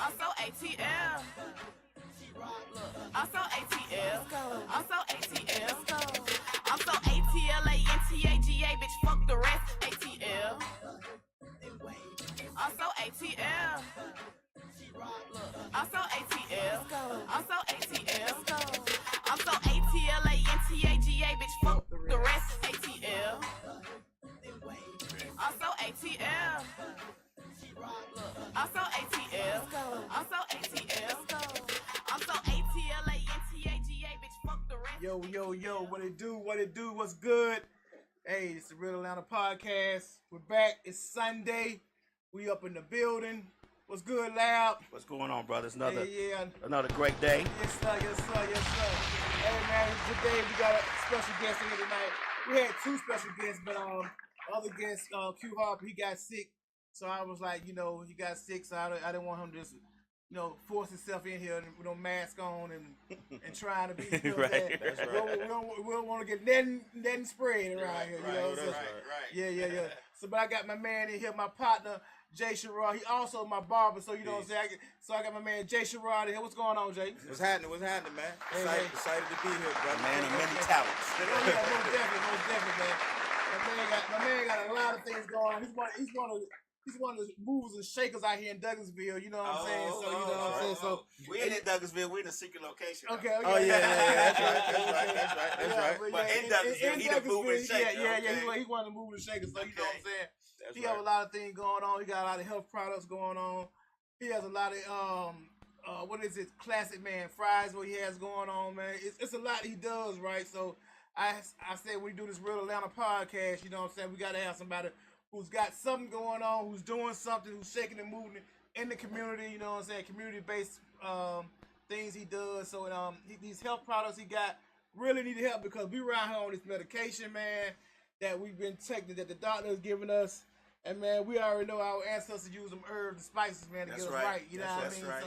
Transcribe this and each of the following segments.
I'm so ATL. I'm so ATL. I'm so ATL. I'm so ATLANTAGA, bitch, fuck the rest. ATL. I'm so ATL. I'm so ATL. I'm so ATL. I'm so ATLANTAGA, bitch, fuck the rest. ATL. I'm so ATL. I'm so ATL. I'm so ATL. I'm so ATLANTAGA, bitch, fuck the rest. Yo, what it do, what's good? Hey, it's the Real Atlanta Podcast. We're back, it's Sunday. We up in the building. What's good, Lab? What's going on, brothers? Another Yeah. another great day. Yes, sir. Hey, man, today we got a special guest in here tonight. We had two special guests, but other guest, Q Harper, he got sick. So I was like, he got sick, so I didn't want him to just, force himself in here with no mask on and trying to be, Right. That's right. We don't want to get nothing spread around here, Right. Yeah. So, but I got my man in here, my partner, Jay Sherod. He also my barber, so you know what I'm saying. So I got my man Jay Sherod in here. What's going on, Jay? What's happening, man? Excited to be here, brother. Man of many talents. Most definitely, man. My man got a lot of things going on. He's one of the movers and shakers out here in Douglasville. You know what I'm saying? So you know what I'm saying. So we ain't in Douglasville. We in a secret location. Okay. Oh yeah. That's right. But in Douglasville, he the mover and shaker. Yeah. He's one of the movers and shakers. So you know what I'm saying. He have a lot of things going on. He got a lot of health products going on. He has a lot of classic man fries what he has going on, man. It's a lot he does, right? So I said when we do this Real Atlanta Podcast, you know what I'm saying, we gotta have somebody who's got something going on, who's doing something, who's shaking and moving in the community, you know what I'm saying, community-based things he does. So these health products he got really need help because we around here on this medication, man, that we've been taking, that the doctor is giving us. And man, we already know our ancestors use them herbs and spices, man, to get us right. You know what I mean? Right.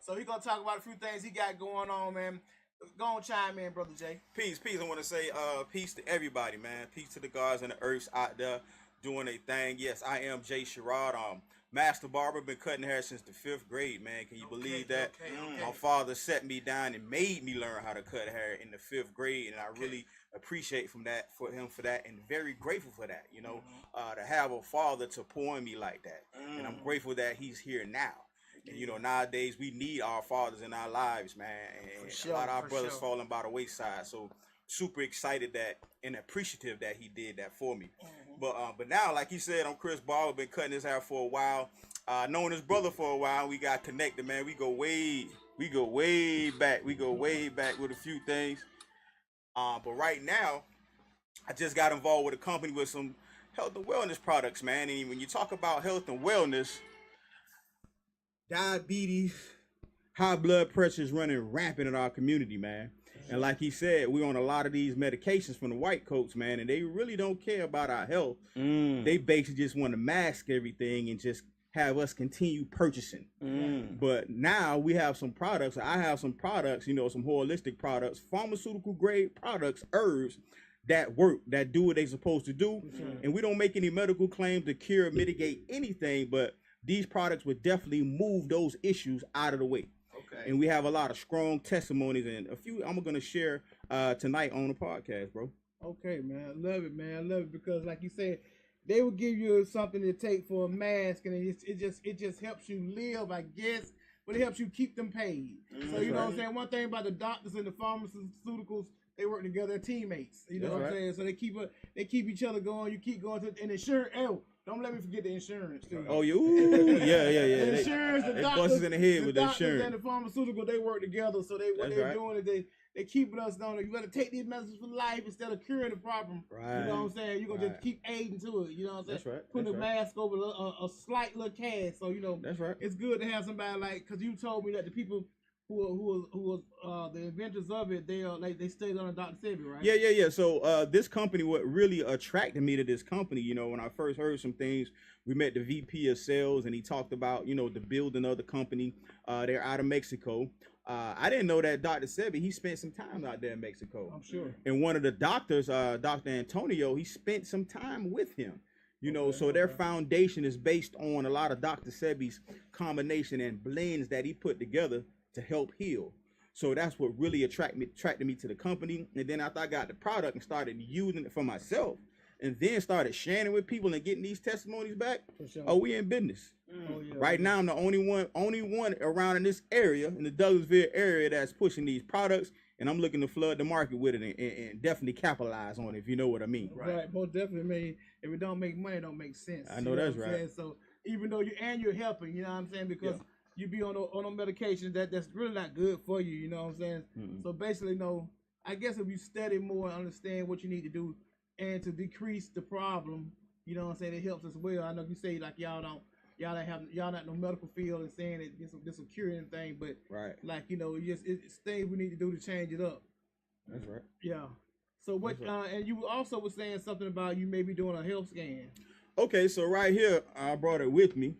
So he's gonna talk about a few things he got going on, man. Go on, chime in, brother Jay. Peace. I want to say peace to everybody, man. Peace to the gods and the earths out there doing their thing. Yes, I am Jay Sherod. Master barber, been cutting hair since the 5th grade, man. Can you believe that? Okay. My father set me down and made me learn how to cut hair in the 5th grade, and I really appreciate him for that, and very grateful for that. To have a father to pour in me like that, and I'm grateful that he's here now. And nowadays we need our fathers in our lives, man. And a lot of our brothers falling by the wayside. So super excited that and appreciative that he did that for me. But now, like he said, I'm Chris Barber, been cutting his hair for a while. Known his brother for a while. We got connected, man. We go way back. We go way back with a few things. But right now, I just got involved with a company with some health and wellness products, man. And when you talk about health and wellness, diabetes, high blood pressure is running rampant in our community, man. And like he said, we're on a lot of these medications from the white coats, man, and they really don't care about our health. They basically just want to mask everything and just have us continue purchasing. But now we have some products. I have some products, some holistic products, pharmaceutical grade products, herbs that work, that do what they're supposed to do. And we don't make any medical claims to cure or mitigate anything, but these products would definitely move those issues out of the way. Okay. And we have a lot of strong testimonies and a few I'm going to share tonight on the podcast, bro. Okay, man. I love it, man. I love it because, like you said, they will give you something to take for a mask, and it just helps you live, I guess, but it helps you keep them paid. So, you know what I'm saying? One thing about the doctors and the pharmaceuticals, they work together, they're teammates. You know what I'm saying? So they keep each other going. You keep going to, and insurance. Don't let me forget the insurance too. Oh, yeah. The insurance, the doctors, in the head with the insurance and the pharmaceutical, they work together. So what they're doing is they keeping us down. You got to take these medicines for life instead of curing the problem. Right. You know what I'm saying? You're gonna just keep aiding to it. You know what I'm saying? That's right. Putting a mask over a slight little cast. So that's right. It's good to have somebody like, because you told me that the people who was the inventors of it, they stayed on Dr. Sebi, right? Yeah. So this company, what really attracted me to this company, when I first heard some things, we met the VP of sales and he talked about, the building of the company. They're out of Mexico. I didn't know that Dr. Sebi, he spent some time out there in Mexico. I'm sure. And one of the doctors, Dr. Antonio, he spent some time with him. You know, so their foundation is based on a lot of Dr. Sebi's combination and blends that he put together to help heal. So that's what really attracted me to the company. And then after I got the product and started using it for myself, and then started sharing it with people and getting these testimonies back, oh, we in business. Right now, I'm the only one around in this area, in the Douglasville area, that's pushing these products, and I'm looking to flood the market with it and definitely capitalize on it, if you know what I mean. Right, most definitely. I mean, if it don't make money, it don't make sense. I know that's right. So even though you're helping, you know what I'm saying, because you be on a medication that's really not good for you, you know what I'm saying. So basically, I guess if you study more and understand what you need to do and to decrease the problem, you know what I'm saying, it helps as well. I know you say like y'all not no medical field and saying that this will cure anything, but like it's things we need to do to change it up. That's right. Yeah. So what? And you also were saying something about you may be doing a health scan. Okay, so right here I brought it with me.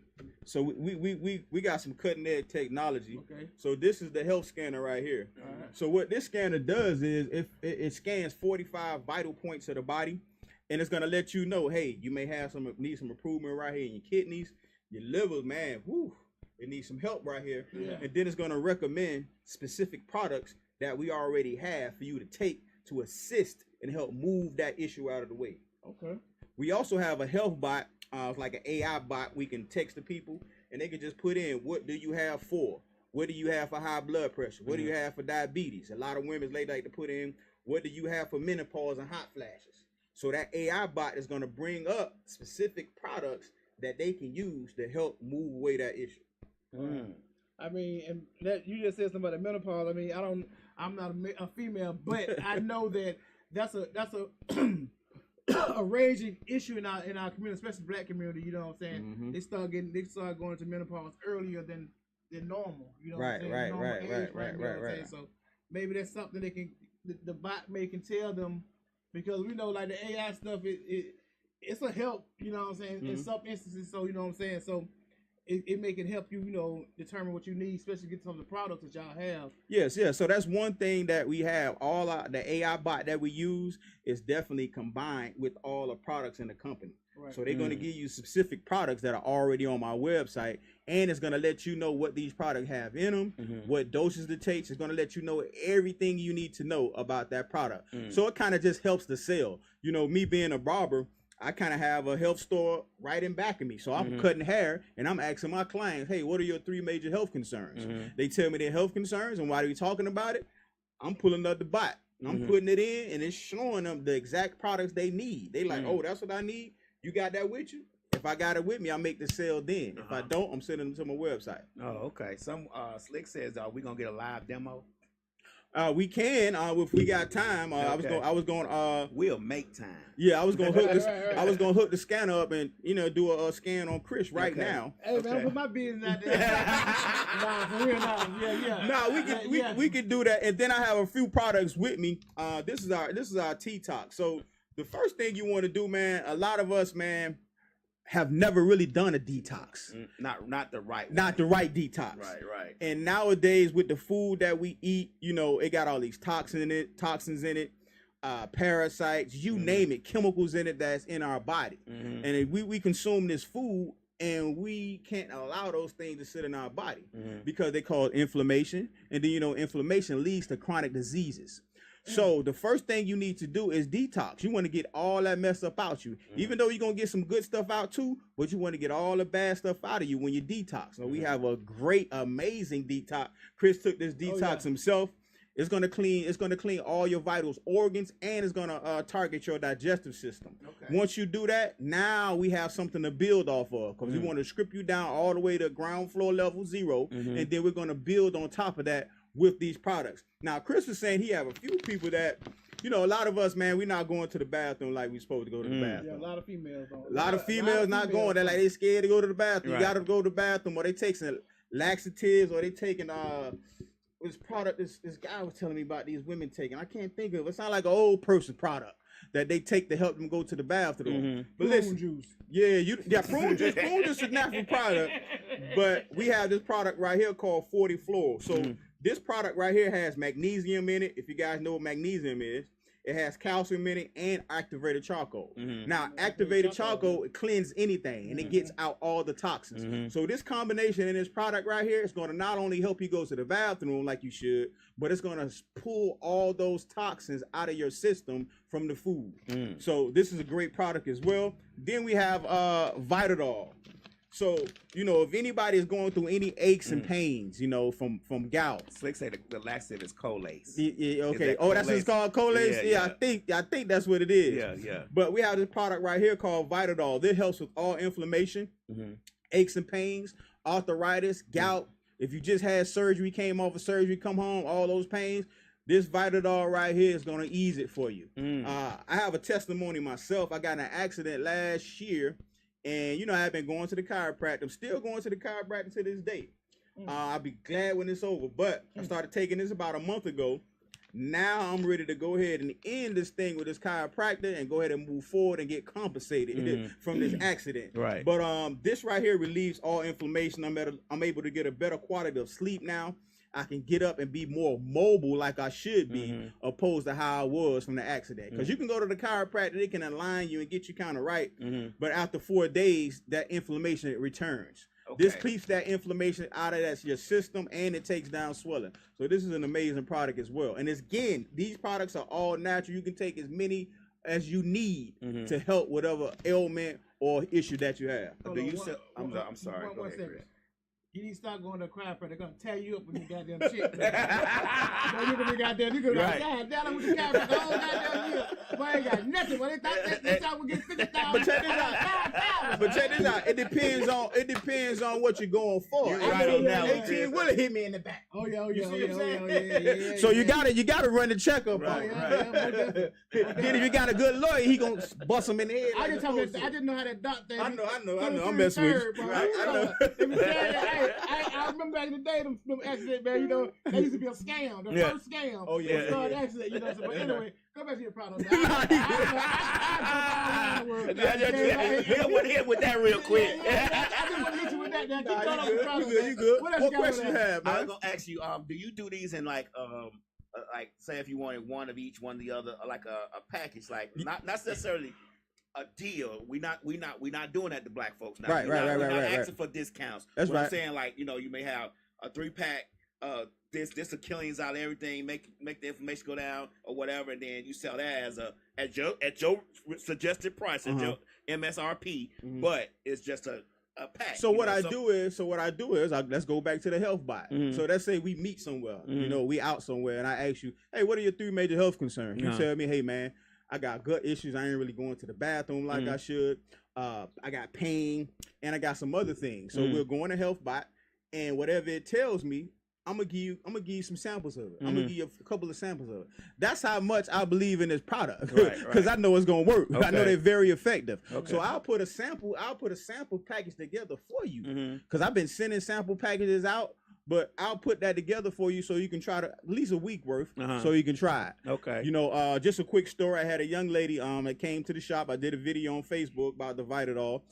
So we got some cutting edge technology. Okay. So this is the health scanner right here. So what this scanner does is it scans 45 vital points of the body, and it's gonna let you know, hey, you may need some improvement right here in your kidneys, your liver, man, it needs some help right here. And then it's gonna recommend specific products that we already have for you to take to assist and help move that issue out of the way. Okay. We also have a health bot, like an AI bot. We can text the people, and they can just put in, what do you have for? What do you have for high blood pressure? What do you have for diabetes? A lot of women like to put in, what do you have for menopause and hot flashes? So that AI bot is going to bring up specific products that they can use to help move away that issue. I mean, and that you just said something about the menopause. I mean, I'm not a female, but I know that that's a a raging issue in our community, especially Black community. You know what I'm saying? They start going into menopause earlier than normal. You know what I'm saying? Right. So maybe that's something they can the bot can tell them, because we know like the AI stuff it's a help. You know what I'm saying? In some instances, so you know what I'm saying. So it can help you, determine what you need, especially get some of the products that y'all have. Yes. So that's one thing that we have. The AI bot that we use is definitely combined with all the products in the company. Right. So they're going to give you specific products that are already on my website, and it's going to let you know what these products have in them, what doses it takes. It's going to let you know everything you need to know about that product. So it kind of just helps the sale. Me being a barber, I kind of have a health store right in back of me. So I'm cutting hair, and I'm asking my clients, hey, what are your 3 major health concerns? They tell me their health concerns, and while they're talking about it, I'm pulling up the bot. I'm putting it in, and it's showing them the exact products they need. They like, oh, that's what I need? You got that with you? If I got it with me, I'll make the sale then. If I don't, I'm sending them to my website. Oh, okay. Some Slick says, are we going to get a live demo? We can if we got time. I was going. We'll make time. Yeah, I was going to hook this. I was going to hook the scanner up and do a scan on Chris right now. Hey man, put my business out there. Nah, for real, yeah. Nah, we can do that. And then I have a few products with me. This is our tea talk. So the first thing you want to do, man. A lot of us, man, have never really done a detox. Not the right one. Not the right detox. Right. And nowadays with the food that we eat, it got all these toxins in it, parasites, you name it, chemicals in it that's in our body. And if we consume this food, and we can't allow those things to sit in our body because they cause inflammation. And then, inflammation leads to chronic diseases. So the first thing you need to do is detox. You want to get all that mess up out you, even though you're going to get some good stuff out too, but you want to get all the bad stuff out of you when you detox. So we have a great, amazing detox. Chris took this detox himself. It's going to clean all your vitals, organs, and it's going to target your digestive system. Okay. Once you do that, now we have something to build off of, because we want to strip you down all the way to ground floor level 0, and then we're going to build on top of that with these products. Now, Chris was saying he have a few people that, a lot of us, man, we're not going to the bathroom like we're supposed to go to the bathroom. Yeah, a lot of females don't. A lot of females not going. They're like, they scared to go to the bathroom. Right. You got to go to the bathroom, or they take some laxatives, or they taking this product. This guy was telling me about these women taking. I can't think of it. It sounds like an old person product that they take to help them go to the bathroom. But listen, juice. Prune juice. Prune juice is a natural product, but we have this product right here called 40 Floral. So this product right here has magnesium in it. If you guys know what magnesium is, It has calcium in it and activated charcoal. Mhm. Now, activated charcoal cleans anything, and it gets out all the toxins. Mhm. So this combination in this product right here is going to not only help you go to the bathroom like you should, but it's going to pull all those toxins out of your system from the food. So this is a great product as well. Then we have Vitadol. So, you know, if anybody is going through any aches and pains, you know, from gout. Slick say the laxative is Colace. Yeah, okay. that Oh, that's what it's called, Colace? Yeah, I think that's what it is. Yeah. But we have this product right here called Vitadol. This helps with all inflammation, aches and pains, arthritis, gout. If you just had surgery, came off of surgery, come home, all those pains, this Vitadol right here is going to ease it for you. I have a testimony myself. I got in an accident last year, and, you know, I've been going to the chiropractor. I'm still going to the chiropractor to this day. I'll be glad when it's over. But I started taking this about a month ago. Now I'm ready to go ahead and end this thing with this chiropractor and go ahead and move forward and get compensated from this accident. Right. But this right here relieves all inflammation. I'm able to get a better quality of sleep now. I can get up and be more mobile like I should be, opposed to how I was from the accident. Because you can go to the chiropractor, they can align you and get you kind of right. But after 4 days, that inflammation returns. Okay. This keeps that inflammation out of your system, and it takes down swelling. So this is an amazing product as well. And again, these products are all natural. You can take as many as you need to help whatever ailment or issue that you have. Do you sell? I'm sorry. Go ahead, Chris. You need to start going to a chiropractor. They're gonna tear you up with your goddamn shit. You're gonna be goddamn. You're gonna be like, God damn, I'm with the chiropractor the whole goddamn year. Boy, I ain't got nothing. Well, they thought this time we get 50,000. But check this out. But check this out. It depends on what you're going for. You're right on that one. 18 Willie hit me in the back. Oh yeah, You see what I'm saying? yeah. So you gotta run the checkup. Right, Then if you got a good lawyer, he gonna bust him in the head. I didn't know how that doc thing. I know. I'm messing with you. I remember back in the day, them accidents, man. You know, they used to be a scam. The first scam. Oh yeah. The accident. You know. So, but anyway, go back to your product. I want to hit with that real quick. I just want to hit you with that. You good. What question you have, I man? was gonna ask you, do you do these in like say if you wanted one of each, one of the other, like a package, like not necessarily a deal. We not doing that to black folks now. Right. We're not asking for discounts. That's what right. I'm saying, like, you know, you may have a 3-pack. This Achilles out of everything, make the information go down or whatever, and then you sell that as at your suggested price, at your MSRP, but it's just a pack. So what I do is, let's go back to the health buy. So let's say we meet somewhere, you know, we out somewhere, and I ask you, hey, what are your 3 major health concerns? You tell me, hey man, I got gut issues. I ain't really going to the bathroom like I should. I got pain, and I got some other things. So we're going to health bot, and whatever it tells me, I'm gonna give you some samples of it. I'm gonna give you a couple of samples of it. That's how much I believe in this product, because I know it's gonna work. Okay. I know they're very effective. Okay. So I'll put a sample package together for you, because I've been sending sample packages out. But I'll put that together for you so you can try to at least a week worth, so you can try it. Okay. You know, just a quick story. I had a young lady that came to the shop. I did a video on Facebook about the Vitadol.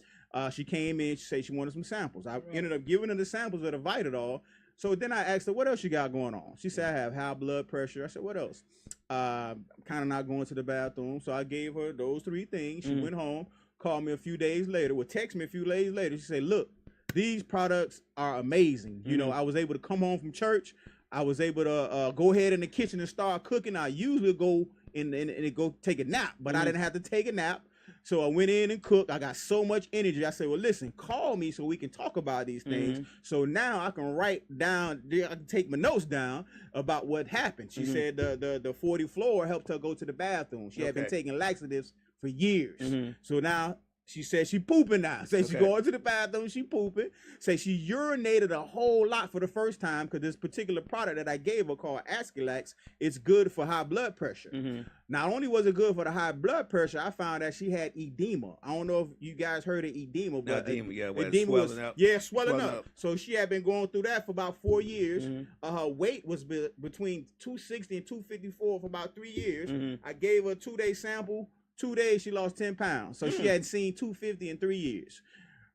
She came in. She said she wanted some samples. I ended up giving her the samples of the Vitadol. So then I asked her, what else you got going on? She said, I have high blood pressure. I said, what else? Kind of not going to the bathroom. So I gave her those 3 things. She went home, called me a few days later, text me a few days later. She said, look, these products are amazing. You know, I was able to come home from church. I was able to go ahead in the kitchen and start cooking. I usually go and go take a nap, but I didn't have to take a nap. So I went in and cooked. I got so much energy. I said, well, listen, call me so we can talk about these things. So now I can write down, I can take my notes down about what happened. She said the 40 floor helped her go to the bathroom. She had been taking laxatives for years. So now she said she pooping now. Say she going to the bathroom, she pooping. Say she urinated a whole lot for the first time because this particular product that I gave her called Askilax, it's good for high blood pressure. Not only was it good for the high blood pressure, I found that she had edema. I don't know if you guys heard of edema, but edema was swelling up. So she had been going through that for about 4 years. Her weight was between 260 and 254 for about 3 years. I gave her a 2-day sample. 2 days, she lost 10 pounds. So she hadn't seen 250 in 3 years.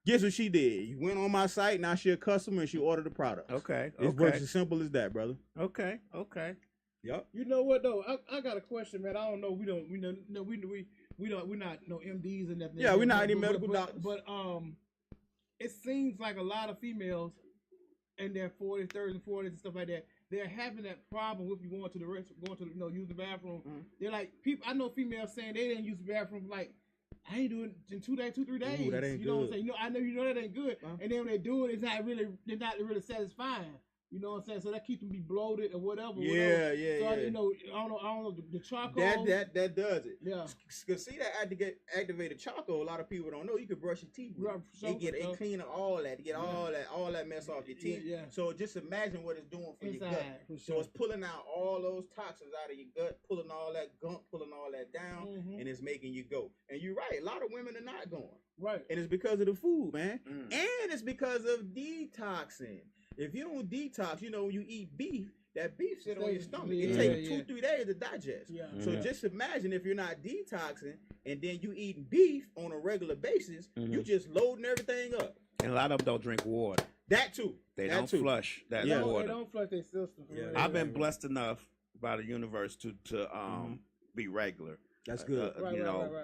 Guess what she did? You went on my site. Now she a customer and she ordered the product. It works as simple as that, brother. Okay. Yep. You know what though? I got a question, man. I don't know. We're not no MDs and nothing. Yeah, we're not any medical doctors. But it seems like a lot of females in their 40s, 30s, and 40s and stuff like that, they're having that problem with you going to use the bathroom. Mm-hmm. They're like people. I know females saying they didn't use the bathroom like. I ain't doing it in 2 days, 2-3 days. Ooh, that ain't you know good. what I'm saying? I know that ain't good. And then when they do it, it's not really satisfying. You know what I'm saying? So that keeps them be bloated or whatever. Yeah. So I don't know the charcoal. That does it. Yeah. Cause see that activated charcoal. A lot of people don't know. You can brush your teeth. It clean all that. Get all that mess off your teeth. Yeah. So just imagine what it's doing for your gut. So it's pulling out all those toxins out of your gut, pulling all that gunk, pulling all that down, and it's making you go. And you're right. A lot of women are not going. Right. And it's because of the food, man. And it's because of detoxing. If you don't detox, when you eat beef, that beef sits on your stomach. It takes 2-3 days to digest. Yeah. So just imagine if you're not detoxing and then you eating beef on a regular basis, you just loading everything up. And a lot of them don't drink water. That too. They don't flush that water. They don't flush their system. Yeah. I've been blessed enough by the universe to be regular. That's good.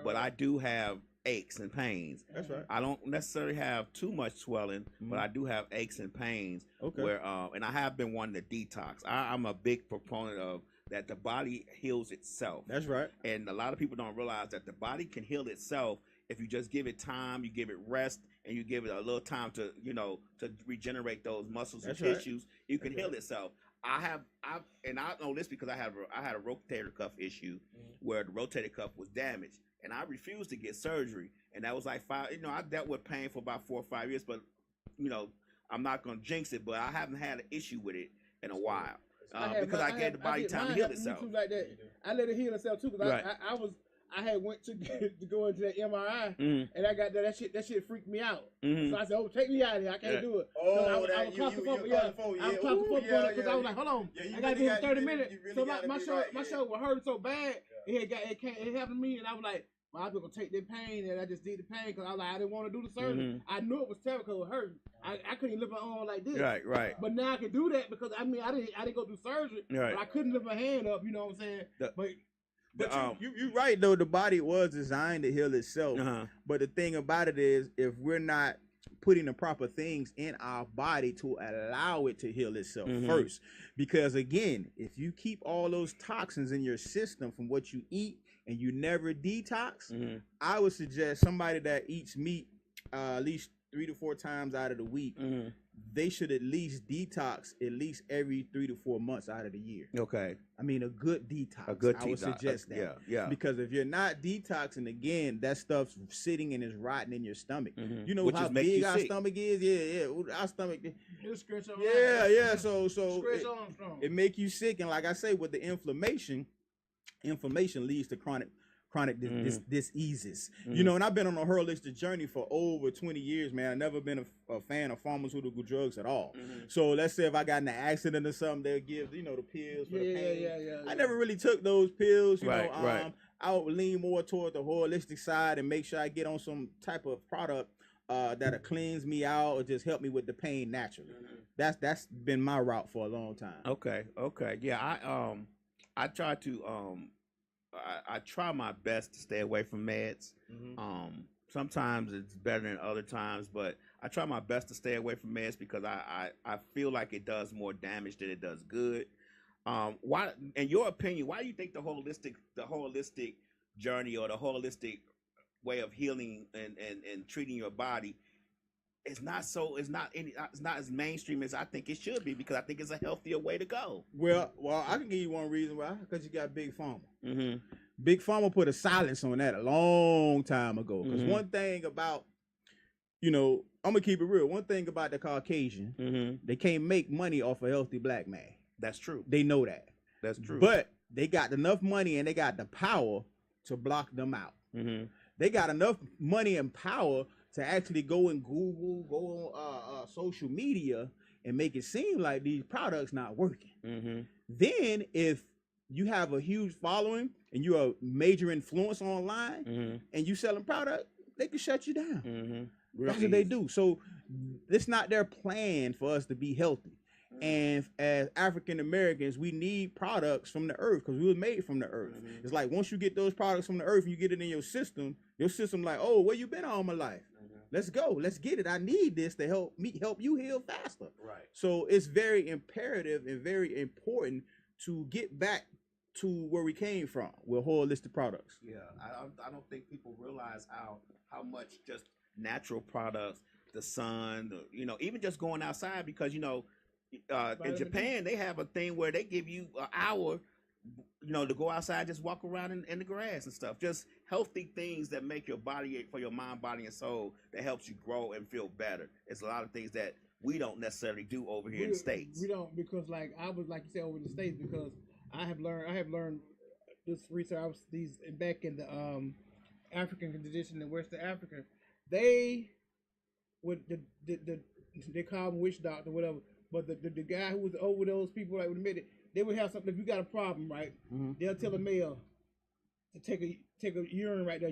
But I do have aches and pains. That's right. I don't necessarily have too much swelling, but I do have aches and pains. Okay. Where and I have been wanting to detox. I'm a big proponent of that. The body heals itself. That's right. And a lot of people don't realize that the body can heal itself if you just give it time, you give it rest, and you give it a little time to to regenerate those muscles and tissues. You can heal itself. I know this because I had a rotator cuff issue where the rotator cuff was damaged, and I refused to get surgery, and that was like 5. I dealt with pain for about 4 or 5 years, but I'm not gonna jinx it, but I haven't had an issue with it in a while because I gave the body time to heal itself. Like that. I let it heal itself too because I had went to go into that MRI and I got that shit freaked me out. So I said, "Oh, take me out of here! I can't do it." Oh, I was claustrophobic. I was claustrophobic because I was like, "Hold on, I got to do it for 30 minutes." So my shoulder was hurting so bad, it happened to me, and I was like, "Well, I'm gonna take that pain," and I just did the pain because I was like, I didn't want to do the surgery. I knew it was terrible because it was hurting. I couldn't lift my arm like this. Right. But now I can do that because I didn't go do surgery, but I couldn't lift my hand up. You know what I'm saying? But you're right though. The body was designed to heal itself. But the thing about it is, if we're not putting the proper things in our body to allow it to heal itself first, because again, if you keep all those toxins in your system from what you eat and you never detox, I would suggest somebody that eats meat at least 3 to 4 times out of the week. They should at least detox at least every 3 to 4 months out of the year. Okay. I mean, a good detox. I would suggest that. Yeah. Because if you're not detoxing, again, that stuff's sitting and is rotting in your stomach. You know how big our stomach is? Yeah. Our stomach. Yeah. So it make you sick. And like I say, with the inflammation leads to chronic diseases. And I've been on a holistic journey for over 20 years, man. I've never been a fan of pharmaceutical drugs at all. So let's say if I got in an accident or something, they'll give the pills for the pain. I never really took those pills. Right. I would lean more toward the holistic side and make sure I get on some type of product that'll cleanse me out or just help me with the pain naturally. That's been my route for a long time. Okay. Yeah, I try to I try my best to stay away from meds. Sometimes it's better than other times, but I try my best to stay away from meds because I feel like it does more damage than it does good. Why, in your opinion, why do you think the holistic journey or the holistic way of healing and treating your body it's not as mainstream as I think it should be, because I think it's a healthier way to go. Well, I can give you one reason why. Because you got Big Pharma. Big Pharma put a silence on that a long time ago. Because one thing about, I'm gonna keep it real. One thing about the Caucasian, they can't make money off a healthy black man. That's true. They know that. That's true. But they got enough money and they got the power to block them out. They got enough money and power to actually go and Google, go on social media and make it seem like these products not working. Then if you have a huge following and you're a major influence online and you selling product, they can shut you down. That's what they do. So it's not their plan for us to be healthy. And as African Americans, we need products from the earth because we were made from the earth. It's like once you get those products from the earth, you get it in your system like, oh, where you been all my life? Let's go. Let's get it. I need this to help you heal faster. Right. So it's very imperative and very important to get back to where we came from with holistic products. Yeah, I don't think people realize how much just natural products, the sun, even just going outside, because in Japan they have a thing where they give you an hour, to go outside, just walk around in the grass and stuff. Just healthy things that make your body, for your mind, body, and soul, that helps you grow and feel better. It's a lot of things that we don't necessarily do over here in the States. We don't, because like you said, over in the States, because I have learned this research. I was back in the African tradition in West Africa. They would they call them witch doctor or whatever. But the guy who was over those people, like, would admit it, they would have something. If you got a problem, right, they'll tell a male to take a urine right there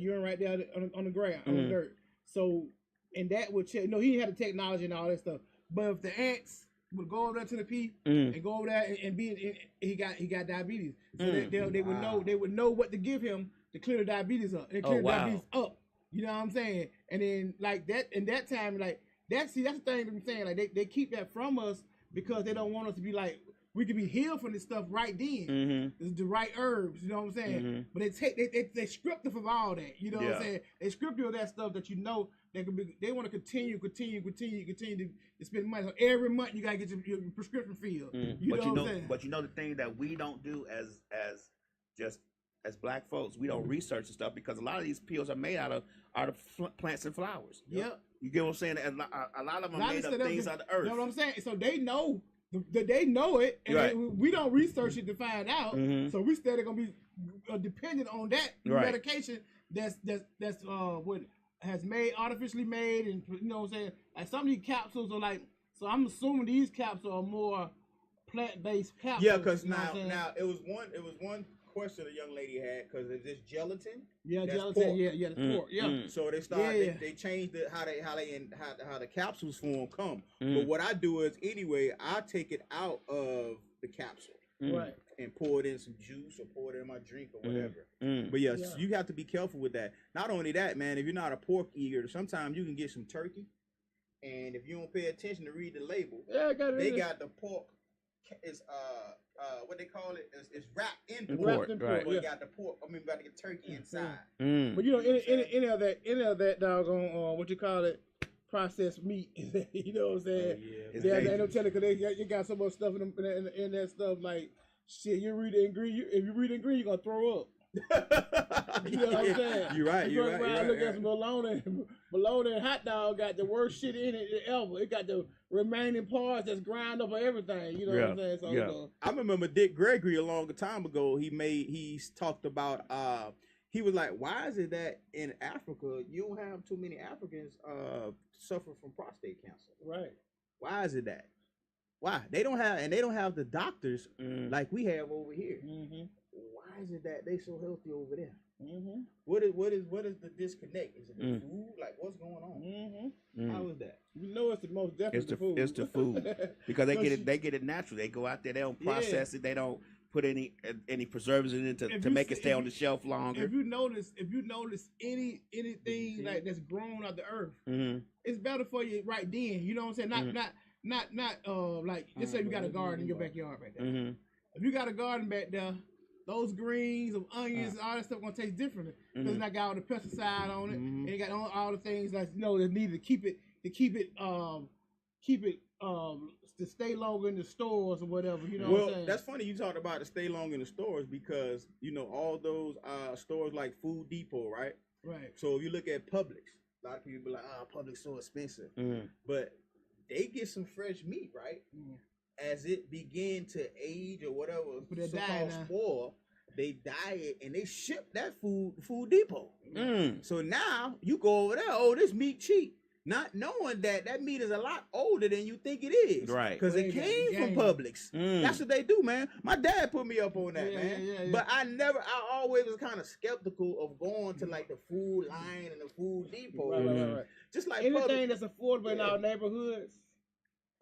on the ground, on the dirt. So, and that would check. He had the technology and all that stuff. But if the ants would go over there to the pee and go over there and he got diabetes, so they would know what to give him to clear the diabetes up and clear the diabetes up. You know what I'm saying? And then like that in that time, like that's the thing that I'm saying. Like they keep that from us because they don't want us to be like, we can be healed from this stuff right then. It's the right herbs, you know what I'm saying? But they script it from all that, you know what I'm saying? They script you of that stuff that they want to continue to spend money. So every month you gotta get your prescription filled. You know what I'm saying? But the thing that we don't do as black folks, we don't research the stuff, because a lot of these pills are made out of plants and flowers. Yep. You get what I'm saying? A lot of them are made of things out of the earth. You know what I'm saying? So they know they know it, and we don't research it to find out. So we still gonna be dependent on that medication that's what has artificially made, and you know what I'm saying. Like some of these capsules are like, so I'm assuming these capsules are more plant-based capsules. Yeah, because now it was one question a young lady had, because it's this gelatin. Yeah, that's gelatin. pork. Yeah, that's pork. Yeah. So they started. They changed how the capsules form come. But what I do is anyway, I take it out of the capsule, right, and pour it in some juice or pour it in my drink or whatever. But yes, you have to be careful with that. Not only that, man, if you're not a pork eater, sometimes you can get some turkey, and if you don't pay attention to read the label, they got the pork. It's what they call it is wrapped in pork. Right. But you got the pork. About to get turkey inside. But any of that doggone what you call it, processed meat. You know what I'm saying? They ain't no telling, because they got so much stuff in that stuff. Like shit, you read the ingredient. If you read the ingredient, you're gonna throw up. You know what I'm saying? You're right. I look at some bologna and hot dog got the worst shit in it ever. It got the remaining parts that's ground up for everything. You know what I'm saying? So I remember Dick Gregory a long time ago. He talked about he was like, why is it that in Africa you don't have too many Africans suffer from prostate cancer? Right. Why is it that? Why they don't have the doctors like we have over here? Why is it that they so healthy over there? What is the disconnect? Is it the food? Like, what's going on? How is that? You know, it's the most definitely food. It's the food, because they get it natural. They go out there, they don't process it, they don't put any preservatives in it to make it stay on the shelf longer. If you notice anything like that's grown out the earth, it's better for you right then. You know what I'm saying? Not like, let's say you got a garden in your backyard right there. If you got a garden back there, those greens of onions and all that stuff gonna taste differently, because it's not got all the pesticide on it, and it got all the things that that's needed to keep it to stay longer in the stores or whatever. You know what I'm saying? That's funny you talked about to stay long in the stores, because all those stores like Food Depot, right? Right. So if you look at Publix, a lot of people be like, Publix so expensive, but they get some fresh meat, right? As it begin to age or whatever, so-called spoil, they dye it and they ship that Food Depot. So now you go over there, this meat cheap, not knowing that meat is a lot older than you think it is. Right. Because it came from Publix. That's what they do, man. My dad put me up on that, man. Yeah. But I always was kind of skeptical of going to like the food line and the Food Depot. Right. Just like anything that's affordable in our neighborhoods,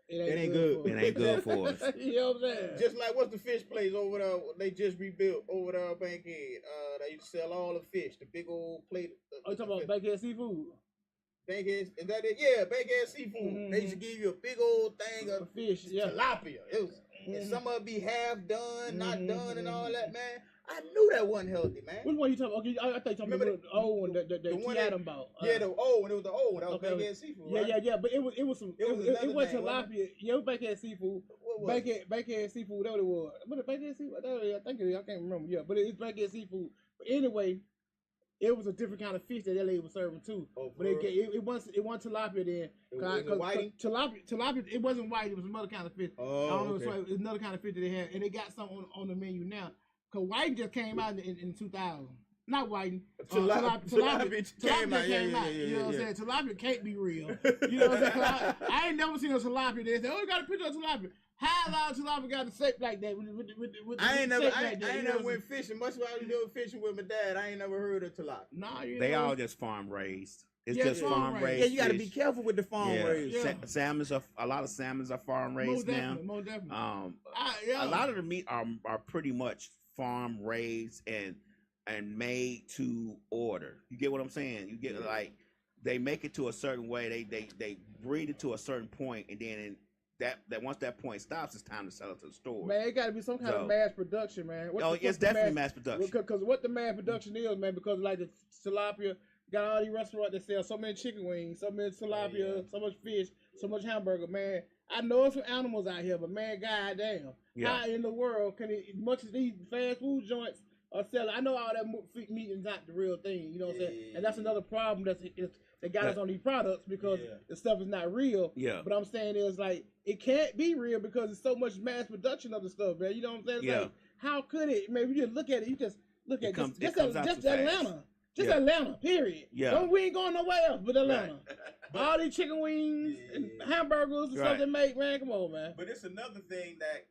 it ain't good. It ain't good for us. You know what I'm saying? Just like what's the fish place over there? They just rebuilt over there, Bankhead. They used to sell all the fish, the big old plate. Oh, you talking about Bankhead Seafood? Bankhead, is that it? Yeah, Bankhead Seafood. They used to give you a big old thing of fish, tilapia. It was, and some of it be half done, not done, and all that, man. I knew that wasn't healthy, man. Which one you talking about? Okay, I thought you talking about the old one that the one Adam bought. Yeah, the old one. It was the old one. That was Bankhead Seafood, right? Yeah. But it was some. It was tilapia. Yeah, it was Bankhead Seafood. Bankhead Seafood. That's what it was. But Bankhead Seafood. I think I can't remember. Yeah, but it's Bankhead Seafood. But anyway, it was a different kind of fish that LA was serving too. Oh, but it wasn't tilapia then. Tilapia. It wasn't white. It was another kind of fish. Oh, I don't know. So it was another kind of fish that they had, and they got something on the menu now. Cause white just came out in 2000. Not white. Tilapia came out. You know what I'm saying? Tilapia can't be real. You know what I'm saying? I ain't never seen a tilapia. They say, "Oh, you got a picture of tilapia." How long tilapia got a shape like that? I ain't never went fishing. Much as I was doing fishing with my dad, I ain't never heard of tilapia. Nah, they all just farm raised. It's just farm raised. Yeah, you got to be careful with the farm raised. Yeah. A lot of salmons are farm raised now. Most definitely. A lot of the meat are pretty much farm raised and made to order. You get what I'm saying? You get like they make it to a certain way. They breed it to a certain point, and then that once that point stops, it's time to sell it to the store. Man, it got to be some kind of mass production, man. It's definitely mass production. Because what the mass production is, man, because like the tilapia got all these restaurants that sell so many chicken wings, so many tilapia, so much fish, so much hamburger, man. I know it's some animals out here, but man, goddamn, how in the world can it, as much as these fast food joints are selling? I know all that meat is not the real thing, you know what I'm saying? And that's another problem that got us on these products because the stuff is not real. Yeah. But I'm saying is like it can't be real because there's so much mass production of the stuff, man. You know what I'm saying? It's like, how could it? Man, you just look at it. You just look at just Atlanta. Just Atlanta, period. Yeah. We ain't going nowhere else but Atlanta. Right. All these chicken wings and hamburgers and stuff they make, man. Come on, man. But it's another thing that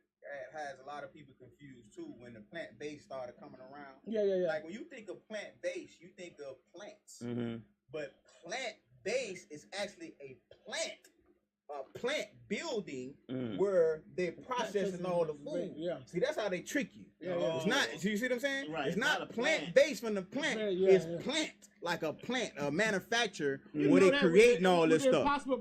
has a lot of people confused too when the plant-based started coming around. Yeah. Like when you think of plant-based, you think of plants. Mm-hmm. But plant-based is actually a plant building where they're processing all the food. Yeah. See, that's how they trick you. It's not. You see what I'm saying? Right. It's not plant-based from the plant. It's plant, like a plant, a manufacturer where they creating all this stuff. That's what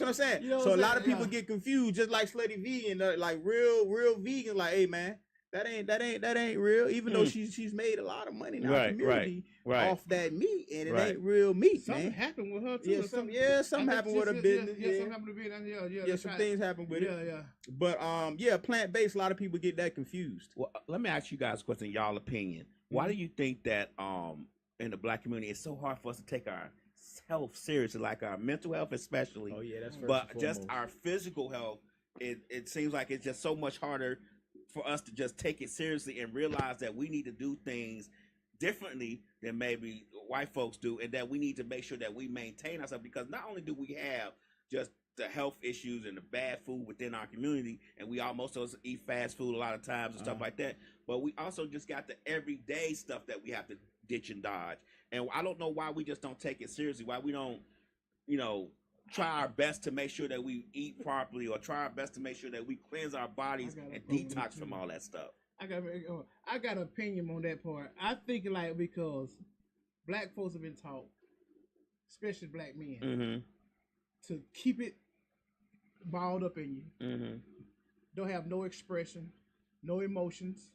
I'm saying. You know so a lot of people get confused, just like Slutty Vegan, like real vegan. Like, hey man, that ain't real. Even though she's made a lot of money in our community off that meat, and it ain't real meat. Something happened with her too. Something happened with her business. Something happened with business. Yeah. Some things happen with it. Yeah. But plant based. A lot of people get that confused. Well, let me ask you guys a question. Y'all opinion. Why do you think that in the black community it's so hard for us to take our health seriously, like our mental health especially? Oh yeah, that's first but just our physical health. It seems like it's just so much harder for us to just take it seriously and realize that we need to do things differently than maybe white folks do, and that we need to make sure that we maintain ourselves, because not only do we have just the health issues and the bad food within our community, and most of us eat fast food a lot of times and stuff like that, but we also just got the everyday stuff that we have to ditch and dodge. And I don't know why we just don't take it seriously, why we don't, try our best to make sure that we eat properly, or try our best to make sure that we cleanse our bodies and detox from all that stuff. I got an opinion on that part. I think like because black folks have been taught, especially black men, to keep it balled up in you. Don't have no expression, no emotions.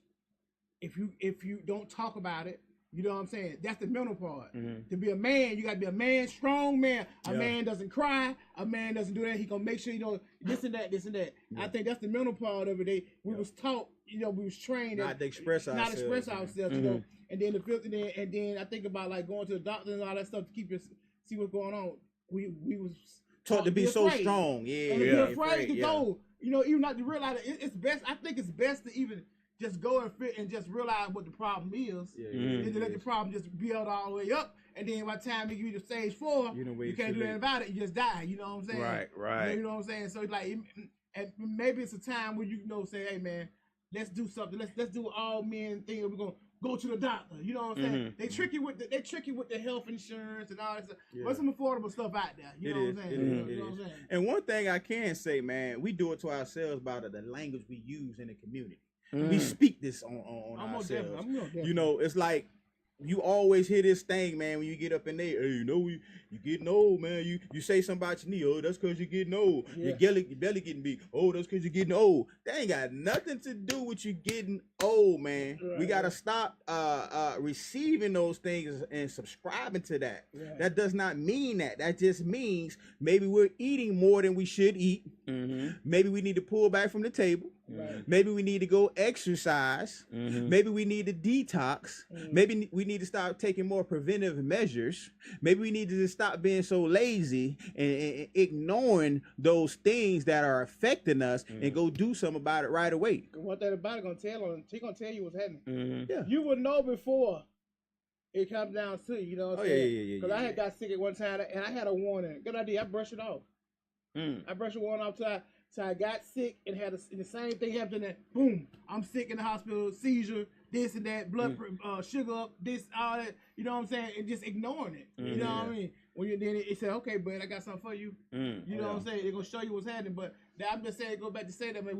If you don't talk about it, you know what I'm saying? That's the mental part. To be a man, you got to be a man, strong man. A man doesn't cry. A man doesn't do that. He gonna make sure this and that. Yeah. I think that's the mental part of it. We was taught, we was trained not to express ourselves. you know. And then and then I think about like going to the doctor and all that stuff to see what's going on. We was taught to be so strong. And to be afraid to go. Even not to realize it's best. I think it's best to even just go and fit and just realize what the problem is. And to let the problem just build all the way up. And then by the time you get to stage 4, you can't do anything about it. You just die. You know what I'm saying? Right. You know what I'm saying? So it's like, and maybe it's a time where you say, hey man, let's do something. Let's do all men thing. We're go to the doctor. You know what I'm saying? They trick you with the health insurance and all that stuff. Yeah. There's some affordable stuff out there. You know what I'm saying? You know what I'm saying? And one thing I can say, man, we do it to ourselves by the language we use in the community. We speak this on ourselves. You know, it's like you always hear this thing, man, when you get up in there. Hey, you know, you getting old, man. You say something about your knee. Oh, that's because you're getting old. Your belly getting big. Oh, that's because you're getting old. That ain't got nothing to do with you getting old, man. We got to stop receiving those things and subscribing to that. That does not mean that. That just means maybe we're eating more than we should eat. Maybe we need to pull back from the table. Maybe we need to go exercise. Maybe we need to detox. Maybe we need to start taking more preventive measures. Maybe we need to just stop being so lazy and ignoring those things that are affecting us and go do something about it right away. What that about she's gonna tell you what's happening. You would know before it comes down to you know what I'm saying? Because I had got sick at one time and I had a warning. Good idea. I brushed it off. I brushed the warning off till I got sick and had the same thing happen. And boom, I'm sick in the hospital, seizure, this and that, blood sugar up, this, all that. You know what I'm saying? And just ignoring it. You know what I mean? When you then it said, okay, bud, I got something for you. You know what I'm saying? They're gonna show you what's happening. But I'm just saying, go back to say that, man.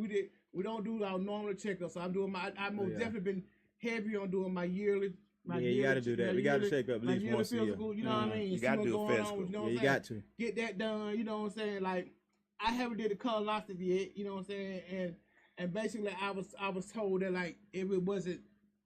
We don't do our normal checkups. So I'm doing I've most definitely been heavy on doing my yearly. You got to do that. We got to check up at least once a year. You know what I mean? You got to do a physical. You know you got to get that done. You know what I'm saying? Like I haven't did a colonoscopy yet. You know what I'm saying? And basically I was told that like if it wasn't,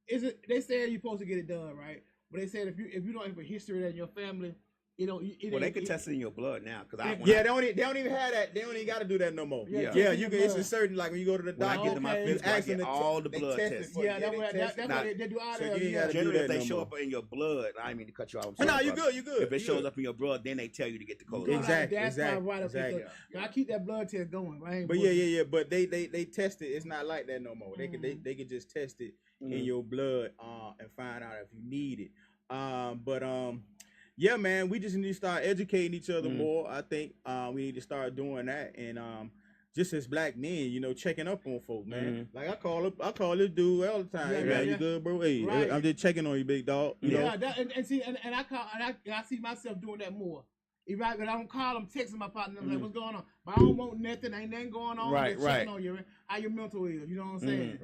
they said you're supposed to get it done, right? But they said if you don't have a history of that in your family. You know, they can test it in your blood now, cause they don't even have that. They don't even got to do that no more. You can. It's a certain like when you go to the doctor. I get to my physical, I get all the blood tests. Yeah, that's what they do all that. Generally, if they show up in your blood, I didn't mean to cut you off. No, you good. If it shows up in your blood, then they tell you to get the colonoscopy. Exactly. I keep that blood test going. Right? But but they test it. It's not like that no more. They can just test it in your blood and find out if you need it. Yeah, man, we just need to start educating each other more. I think we need to start doing that, and just as black men, you know, checking up on folks, man. Like I call this dude all the time. Hey, man, you good, bro? Hey, I'm just checking on you, big dog. You know? I see myself doing that more. Right, but I don't call them, texting my partner, like, what's going on? But I don't want nothing, ain't nothing going on. Right. On you, how your mental is, you know what I'm saying?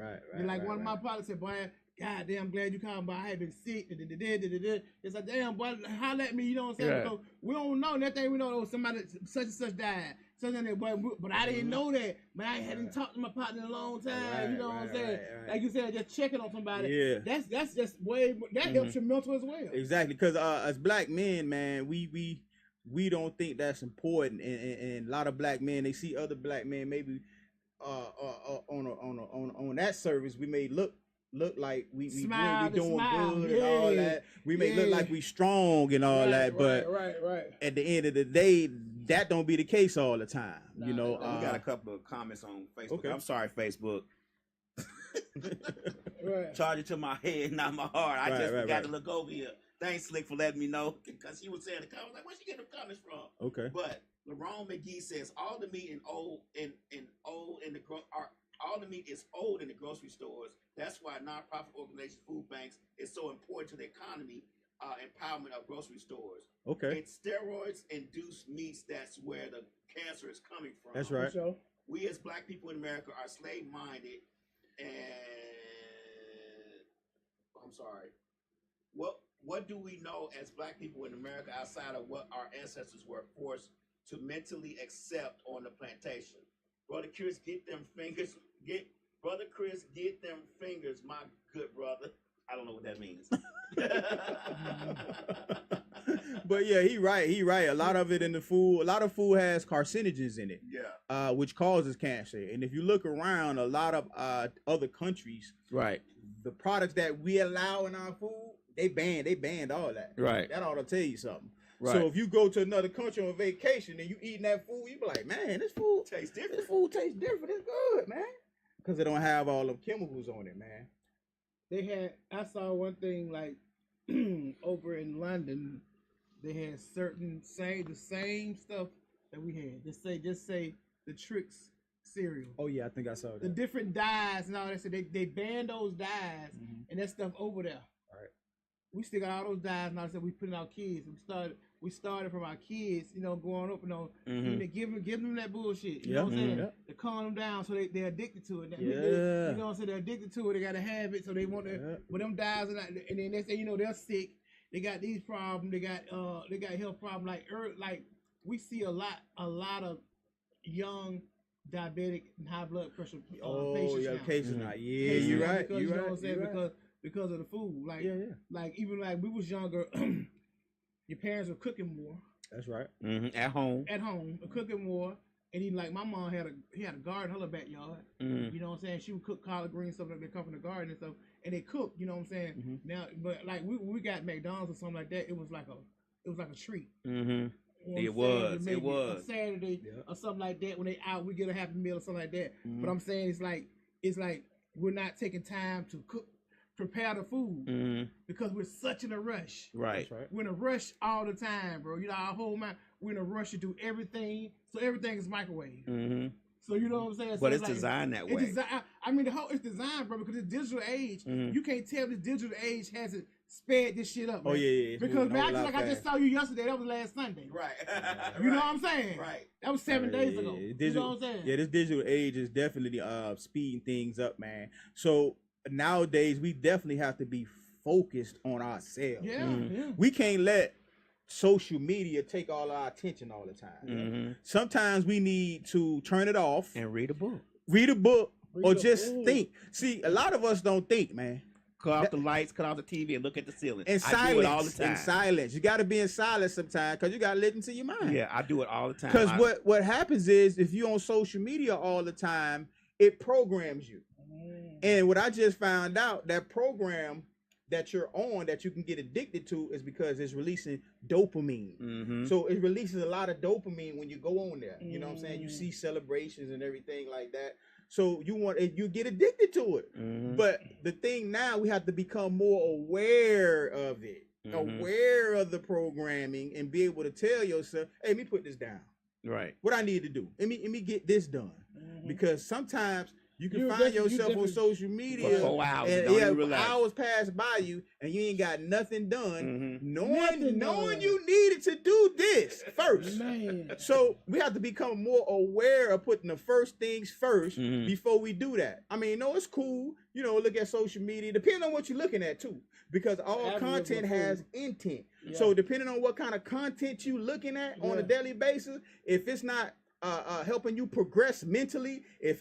One of my partners said, boy, God damn, I'm glad you called, but I had been sick. It's like, damn, boy, holler at me, you know what I'm saying? Yeah. Because we don't know, that thing we know, somebody such and such died. But I didn't know that. But I hadn't talked to my partner in a long time, you know what I'm saying? Like you said, just checking on somebody. Yeah. That's just way, that helps your mental as well. Exactly, because as black men, man, we don't think that's important, and a lot of black men, they see other black men maybe on that service, we may look like we doing good and all that. We may look like we strong and all that, but at the end of the day, that don't be the case all the time. You know, we got a couple of comments on Facebook. Okay. I'm sorry, Facebook. Charge it to my head, not my heart. I just forgot to look over here. Thanks, Slick, for letting me know, because she was saying the comments like, where'd she get the comments from? Okay. But LaRon McGee says all the meat all the meat is old in the grocery stores. That's why nonprofit organizations, food banks, is so important to the economy, empowerment of grocery stores. Okay. It's steroids-induced meats. That's where the cancer is coming from. That's right. So, We as black people in America are slave-minded, and I'm sorry. What do we know as black people in America outside of what our ancestors were forced to mentally accept on the plantation? Brother Chris, get them fingers. Brother Chris, get them fingers, my good brother. I don't know what that means. But yeah, he right. A lot of it in the food, a lot of food has carcinogens in it. Yeah. Which causes cancer. And if you look around a lot of other countries, Right. the products that we allow in our food, they banned all that. Right. That ought to tell you something. Right. So if you go to another country on vacation and you eating that food, you be like, man, this food Tastes different. This food tastes different. It's good, man. Because they don't have all them chemicals on it, man. I saw one thing like over in London, they had the same stuff that we had. Just say the Trix cereal. Oh yeah, I think I saw that. The different dyes and all that. So they banned those dyes and that stuff over there. we still got all those dyes, and I said we put in our kids. We started from our kids, you know, growing up, you know, give them that bullshit. You know what I'm saying? To calm them down, so they're addicted to it. You know what I'm saying? They're addicted to it. They got to have it, so they want to. When them dyes, and then they say, you know, they're sick. They got these problems. They got health problems. Like we see a lot of young diabetic and high blood pressure patients now. Yeah, you're right. Because, you know what I'm saying? Because of the food. Like even like we was younger, your parents were cooking more. That's right. At home, cooking more. And even like my mom had a garden in her backyard. You know what I'm saying? She would cook collard greens, stuff like that come from the garden and stuff. And they cook, you know what I'm saying? Now, but like we got McDonald's or something like that, it was like a treat. It was a Saturday or something like that. When they out, we get a Happy Meal or something like that. But I'm saying it's like we're not taking time to prepare the food because we're such in a rush. Right. We're in a rush all the time, bro. You know, our whole mind, we're in a rush to do everything. So everything is microwave. So you know what I'm saying? But so it's designed that way. I mean, it's designed, bro, because it's digital age. You can't tell this digital age hasn't sped this shit up. Man. Oh yeah. Because man, I just saw you yesterday. That was last Sunday. Right. You know what I'm saying? Right. That was 7 days ago. You know what I'm saying? Yeah, this digital age is definitely speeding things up, man. So nowadays we definitely have to be focused on ourselves. Yeah. We can't let social media take all our attention all the time. Sometimes we need to turn it off and read a book. Or just think. See, a lot of us don't think, man. Cut off the lights, cut off the TV, and look at the ceiling. In silence. I do it all the time. In silence. You got to be in silence sometimes because you got to listen to your mind. Yeah, I do it all the time. Because what happens is if you're on social media all the time, it programs you. And what I just found out, that program that you're on that you can get addicted to is because it's releasing dopamine. So it releases a lot of dopamine when you go on there. You know what I'm saying? You see celebrations and everything like that. So you get addicted to it. But the thing now, we have to become more aware of it, aware of the programming, and be able to tell yourself, hey, let me put this down. Right. What I need to do. Let me get this done. Because sometimes you can find yourself on social media for 4 hours, and hours pass by you and you ain't got nothing done, knowing you needed to do this first. Man. So we have to become more aware of putting the first things first before we do that. I mean, it's cool, look at social media, depending on what you're looking at too, because all content has intent. So depending on what kind of content you looking at on a daily basis, if it's not helping you progress mentally, if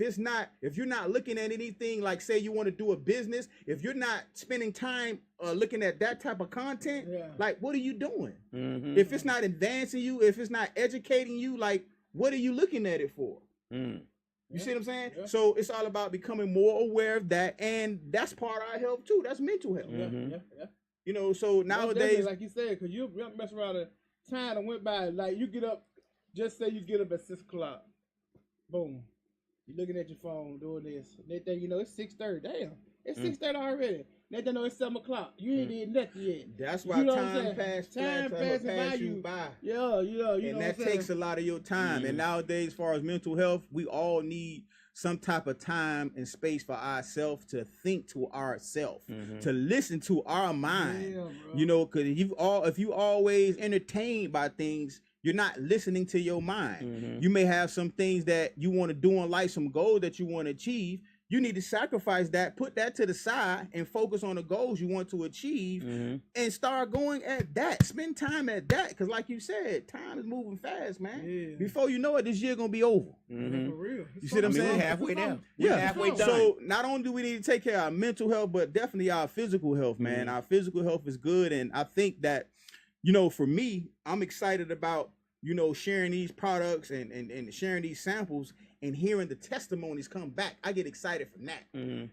you're not looking at anything like, say you want to do a business, if you're not spending time looking at that type of content, like, what are you doing? If it's not advancing you, if it's not educating you, like, what are you looking at it for? You see what I'm saying? So it's all about becoming more aware of that, and that's part of our health too. That's mental health. So nowadays, like you said, because you mess around, the time that went by, like you get up. Just say you get up at 6 o'clock. Boom. You're looking at your phone doing this. Next thing you know, it's 6:30. Damn. It's 6:30 already. Next thing you know, it's 7 o'clock. You ain't did nothing yet. That's why time passes by you. Yeah, and that takes a lot of your time. And nowadays, as far as mental health, we all need some type of time and space for ourselves to think to ourselves, to listen to our mind. Because if you always entertained by things, you're not listening to your mind. You may have some things that you want to do in life, some goals that you want to achieve. You need to sacrifice that, put that to the side, and focus on the goals you want to achieve, and start going at that. Spend time at that, because like you said, time is moving fast, man. Before you know it, this year gonna be over. For real. You see what I'm saying? We're halfway down. Yeah, halfway done. So not only do we need to take care of our mental health, but definitely our physical health, man. Our physical health is good, and I think that, for me, I'm excited about, sharing these products and sharing these samples and hearing the testimonies come back. I get excited from that,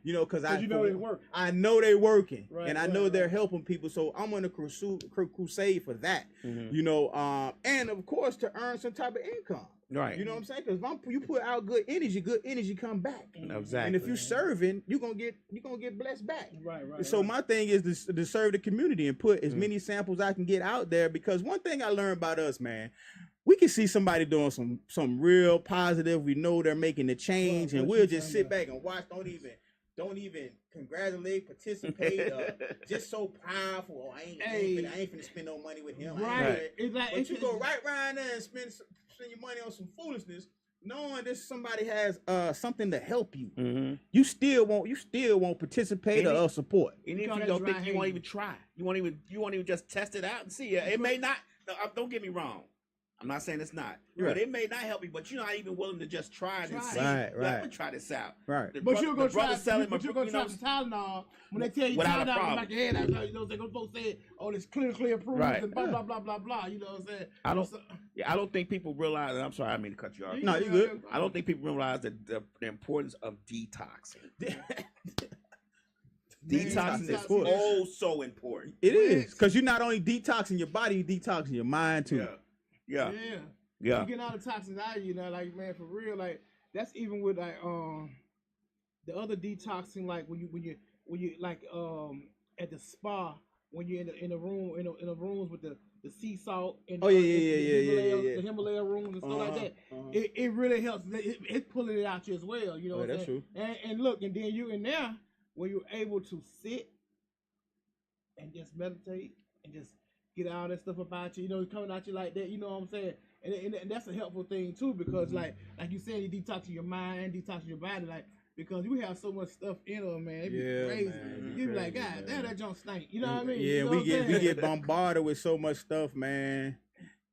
because I they work. I know they're working, and I know they're right. helping people. So I'm on a crusade for that, and of course to earn some type of income. Right. You know what I'm saying? Because you put out good energy come back. Exactly. And if you're serving, you're gonna get blessed back. Right. So my thing is to serve the community and put as many samples I can get out there, because one thing I learned about us, man, we can see somebody doing some real positive. We know they're making a change, and we'll just sit back and watch. don't even congratulate, participate, just so powerful. Oh, I ain't finna spend no money with him. Right. But you go right around there and spend your money on some foolishness, knowing that somebody has something to help you. Mm-hmm. You still won't participate or support. And if you don't think, you won't even try. You won't even just test it out and see. It may not. No, don't get me wrong. I'm not saying it's not, but it may not help you. But you're not even willing to just try it and see. Right. Let me try this out. Right. But you're gonna try some Tylenol when they tell you Tylenol like your head out. You know, they're supposed to say, "Oh, it's clear approved," and blah blah blah blah blah. You know what I'm saying? I don't think people realize. And I'm sorry, I didn't mean to cut you off. No, you good. I don't think people realize the importance of detoxing. Detoxing is so important. It is, because you're not only detoxing your body, you're detoxing your mind too. Yeah. You getting all the toxins out of you now, like, man, for real. Like, that's even with like the other detoxing, like when you like at the spa, when you're in the room in the rooms with the sea salt and the Himalaya rooms and stuff like that. It really helps. It's pulling it out you as well. You know what I'm saying? True. And look, and then you in there where you're able to sit and just meditate and just get all that stuff about you, coming at you like that, you know what I'm saying? And that's a helpful thing too, because like you said, you detoxing your mind, detoxing your body, like, because you have so much stuff in them, man. It be crazy. Man, you be like, God damn, that junk stink. You know what I mean? Yeah, you know we get bombarded with so much stuff, man,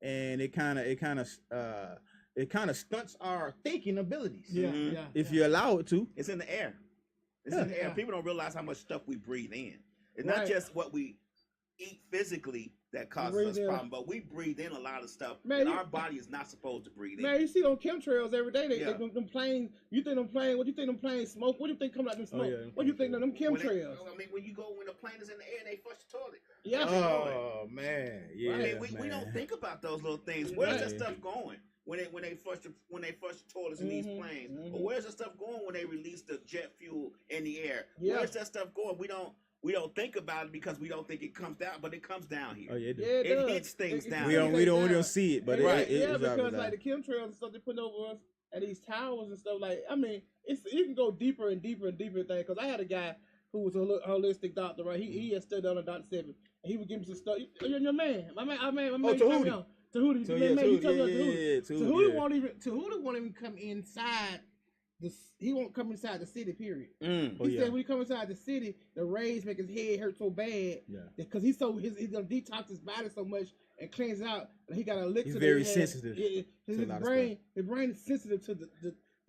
and it kind of stunts our thinking abilities. Yeah. If you allow it to. It's in the air. It's in the air. People don't realize how much stuff we breathe in. It's not just what we eat physically that causes us problems, but we breathe in a lot of stuff that our body is not supposed to breathe in. Man, you see on chemtrails every day. Them planes. You think them planes? What do you think them planes smoke? What do you think comes out them smoke? What do you think of them chemtrails? When the plane is in the air, they flush the toilet. Yeah. Oh man. Yeah. I mean, we don't think about those little things. Where's that stuff going? When they flush the toilets in these planes, or where's the stuff going when they release the jet fuel in the air? Where's that stuff going? We don't think about it because we don't think it comes down, but it comes down here. Oh yeah, it hits things down. We don't see it, but because like the chemtrails and stuff they put over us at these towers and stuff. Like, I mean, you can go deeper and deeper and deeper things. Because I had a guy who was a holistic doctor, right? He had studied on a Dr. Seven, and he would give me some stuff. Your man, my man, Tahuti. Tahuti won't even come inside. He won't come inside the city. Period. He said when he comes inside the city, the rays make his head hurt so bad because he's gonna detox his body so much and cleanse it out. And he got a elixir. He's very sensitive. His brain is sensitive to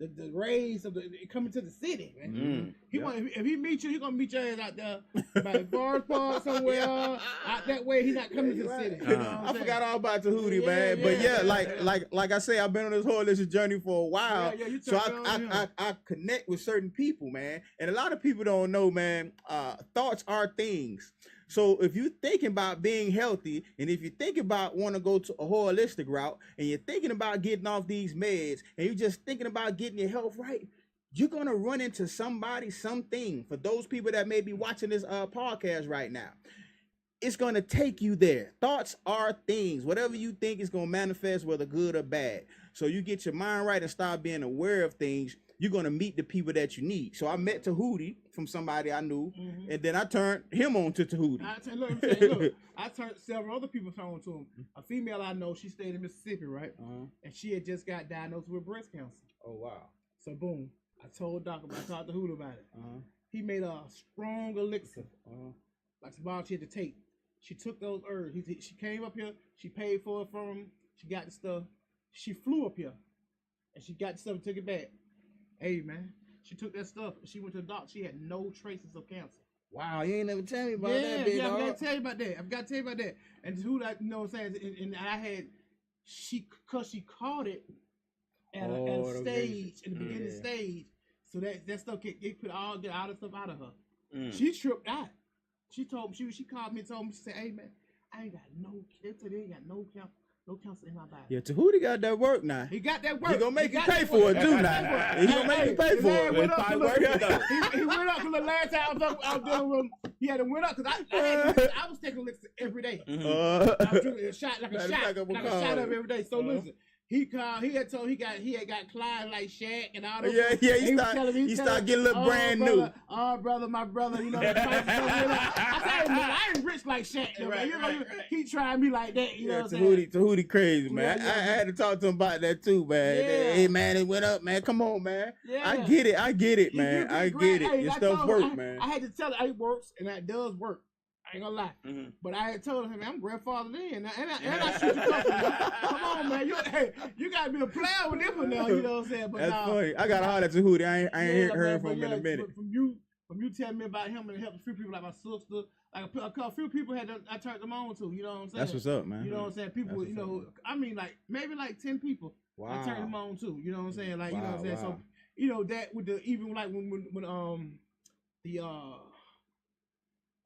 the rays of coming to the city. Man. If he meet you, he gonna meet your ass out there by Forest Park somewhere. Out that way, he not coming to the city. You know I forgot all about Tahuti, man. But like I say, I've been on this holistic journey for a while. So I connect with certain people, man. And a lot of people don't know, man. Thoughts are things. So if you're thinking about being healthy, and if you think about want to go to a holistic route, and you're thinking about getting off these meds, and you're just thinking about getting your health right, you're going to run into something. For those people that may be watching this podcast right now, it's going to take you there. Thoughts are things. Whatever you think is going to manifest, whether good or bad. So you get your mind right and start being aware of things, you're going to meet the people that you need. So I met Tahuti from somebody I knew, and then I turned him on to Tahuti. I turned several other people on to him. A female I know, she stayed in Mississippi, right? And she had just got diagnosed with breast cancer. Oh, wow. So, boom. I told Doc about it. I talked to Tahuti about it. He made a strong elixir, like some bottle she had to take. She took those herbs. She came up here. She paid for it from him. She got the stuff. She flew up here, and she got the stuff and took it back. Hey, man, she took that stuff. She went to the doctor. She had no traces of cancer. Wow, you ain't never tell me about that, big dog. I've got to tell you about that. And who that, you know what I'm saying? And I had, she caught it at a stage, in the beginning stage. So that stuff, it could all get all the stuff out of her. She tripped out. She told me, she called me and told me, she said, hey, man, I ain't got no cancer. No cancer in my body. Yeah, Tahuti got that work now. He got that work. He gonna make you pay for it, too, now. He gonna make you pay for it. He went up to the last time I was dealing with him. He had to went up because I was taking elixir every day. I was drinking a shot, like a shot of every day. So listen, He called. He had told he had got clients like Shaq and all those. Yeah. He Start getting a little brand new. Oh, brother, my brother, you know. I said, man, I ain't rich like Shaq. Though, right, man. He tried me like that. You know what I'm saying? Tahuti crazy, man. Yeah. I had to talk to him about that too, man. Yeah. Hey, man, it went up, man. Come on, man. Yeah. I get it, man. I get it. Hey, Your I stuff told work, him, man. I had to tell it works, and that does work. I ain't gonna lie. Mm-hmm. But I had told him, man, I'm grandfather then. And I shoot you up. Come on, man. You gotta be a player with this one now, you know what I'm saying? But That's funny. I got to holler at Tahuti. I ain't heard from him in a minute. From you telling me about him and helping a few people like my sister, like a few people I turned them on to, you know what I'm saying? That's what's up, man. You know what I'm saying? People, you know, I mean, like maybe like 10 people I turned them on to, you know what I'm saying? Like, you know what I'm saying? So, you know, that with the, even like when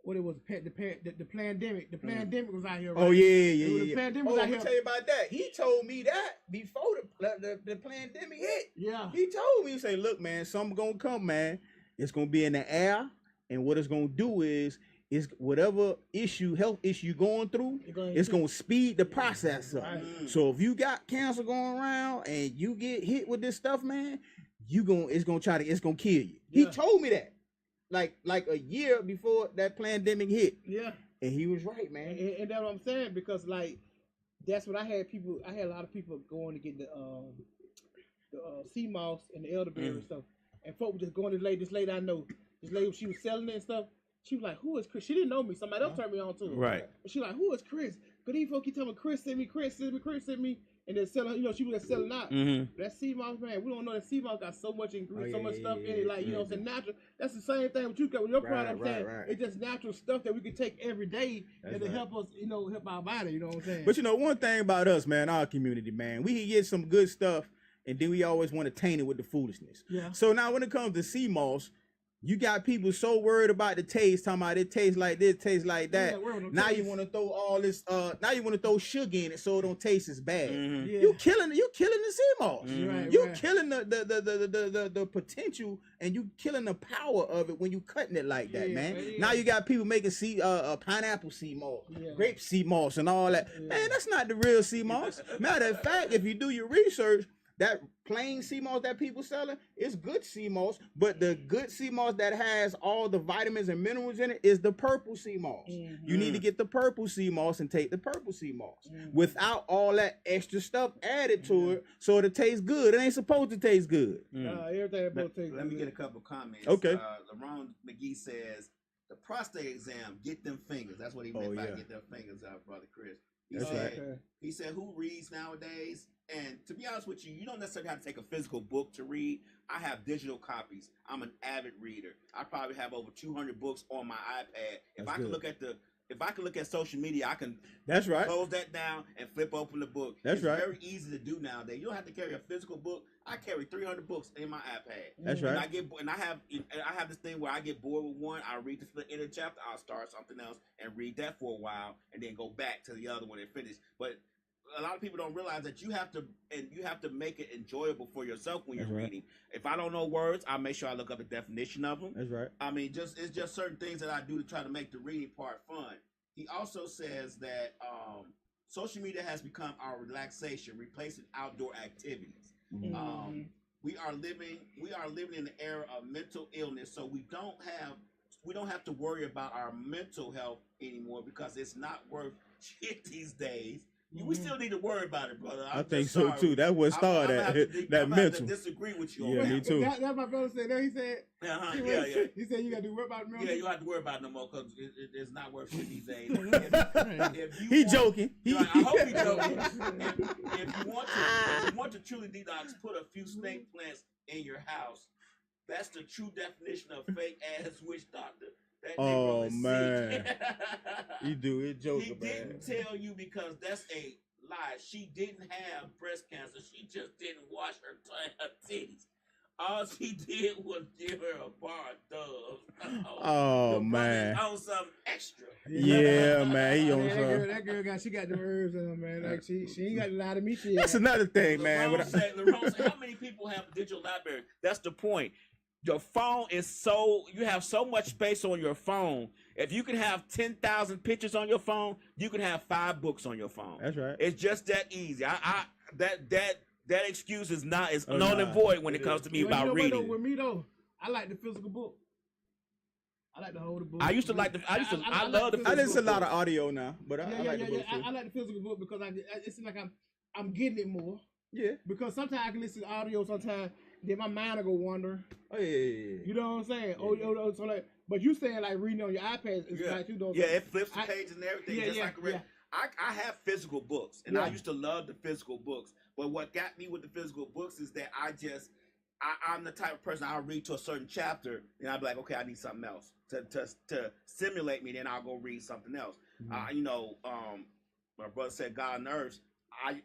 what it was, the pandemic was out here. Right? Oh yeah. The pandemic was out here. Let me tell you about that. He told me that before the pandemic hit. Yeah. He told me, he said, look, man, something gonna come, man. It's gonna be in the air, and what it's gonna do is whatever health issue you're going through, it's gonna speed the process up. Right. So if you got cancer going around and you get hit with this stuff, man, it's gonna kill you. Yeah. He told me that. Like a year before that pandemic hit. Yeah. And he was right, man. And that's what I'm saying, because like that's what I had a lot of people going to get the sea moss and the elderberry and stuff. And folks just going to this lady I know. This lady, she was selling it and stuff. She was like, who is Chris? She didn't know me. Somebody else turned me on to her. Right. But she like, who is Chris? Because these folks keep telling me, Chris sent me. And then selling, you know, she was just selling out. Mm-hmm. That sea moss, man, we don't know that sea moss got so much ingredients, so much stuff in it. Like, you know what I'm saying? Natural. That's the same thing with you got with your product. Right. It's just natural stuff that we can take every day and to help us, you know, help our body. You know what I'm saying? But you know, one thing about us, man, our community, man, we can get some good stuff, and then we always want to taint it with the foolishness. Yeah. So now when it comes to sea moss, you got people so worried about the taste, talking about it tastes like this, tastes like that. Yeah, now you want to throw all this. Now you want to throw sugar in it so it don't taste as bad. Mm-hmm. Yeah. You killing the sea moss. Mm-hmm. You killing the potential, and you killing the power of it when you cutting it like that, man. Yeah. Now you got people making pineapple sea moss, grape sea moss, and all that. Yeah. Man, that's not the real sea moss. Matter of fact, if you do your research, that plain sea moss that people selling is good sea moss, but the good sea moss that has all the vitamins and minerals in it is the purple sea moss. Mm-hmm. You need to get the purple sea moss and take the purple sea moss without all that extra stuff added to it, so it'll taste good. It ain't supposed to taste good. Everything about taste. Let me get a couple comments. Okay. LaRon McGee says the prostate exam, get them fingers. That's what he meant by get them fingers out, brother Chris. He said, who reads nowadays? And to be honest with you, you don't necessarily have to take a physical book to read. I have digital copies. I'm an avid reader. I probably have over 200 books on my iPad. If I can look at social media, I can close that down and flip open the book. It's very easy to do nowadays. You don't have to carry a physical book. I carry 300 books in my iPad. That's right. I have this thing where I get bored with one. I read the end of the chapter. I'll start something else and read that for a while, and then go back to the other one and finish. But a lot of people don't realize that you have to make it enjoyable for yourself when you're reading. If I don't know words, I make sure I look up the definition of them. That's right. I mean, it's just certain things that I do to try to make the reading part fun. He also says that social media has become our relaxation, replacing outdoor activities. Mm-hmm. We are living in the era of mental illness, so we don't have to worry about our mental health anymore, because it's not worth shit these days. We still need to worry about it, brother. I think so too. That's what started that mental. I disagree with you. Yeah, me too. That's my brother said. He said. He said you got to worry about it. Yeah, you don't have to worry about it no more, because it's not worth shit these days. He joking. I hope he's joking. If you want to truly detox, put a few snake plants in your house. That's the true definition of fake ass witch doctor. Oh man, you do it, joker. He didn't tell you because that's a lie. She didn't have breast cancer. She just didn't wash her titties. All she did was give her a bar of Dove. Oh man, on some extra. Yeah, man, he on some. That girl got the herbs in her, man. Like she ain't got a lot of meat. That's another thing, man. LaRon said, how many people have digital library? That's the point. Your phone you have so much space on your phone. If you can have 10,000 pictures on your phone, you can have 5 books on your phone. That's right. It's just that easy. that excuse is null and void when it comes to me about reading. With me though, I like the physical book. I like to hold the book. I love the physical I listen to a lot book. of audio now, but I like the book too. I like the physical book because it's like I'm getting it more. Yeah. Because sometimes I can listen to audio. Sometimes then my mind will go wander. Oh yeah. You know what I'm saying? Yeah. So like, but you saying like reading on your iPad is like you don't. Yeah, it flips the pages and everything. I have physical books, and I used to love the physical books. But what got me with the physical books is that I'm the type of person I'll read to a certain chapter, and I'll be like, okay, I need something else to stimulate me. Then I'll go read something else. Mm-hmm. My brother said God on earth.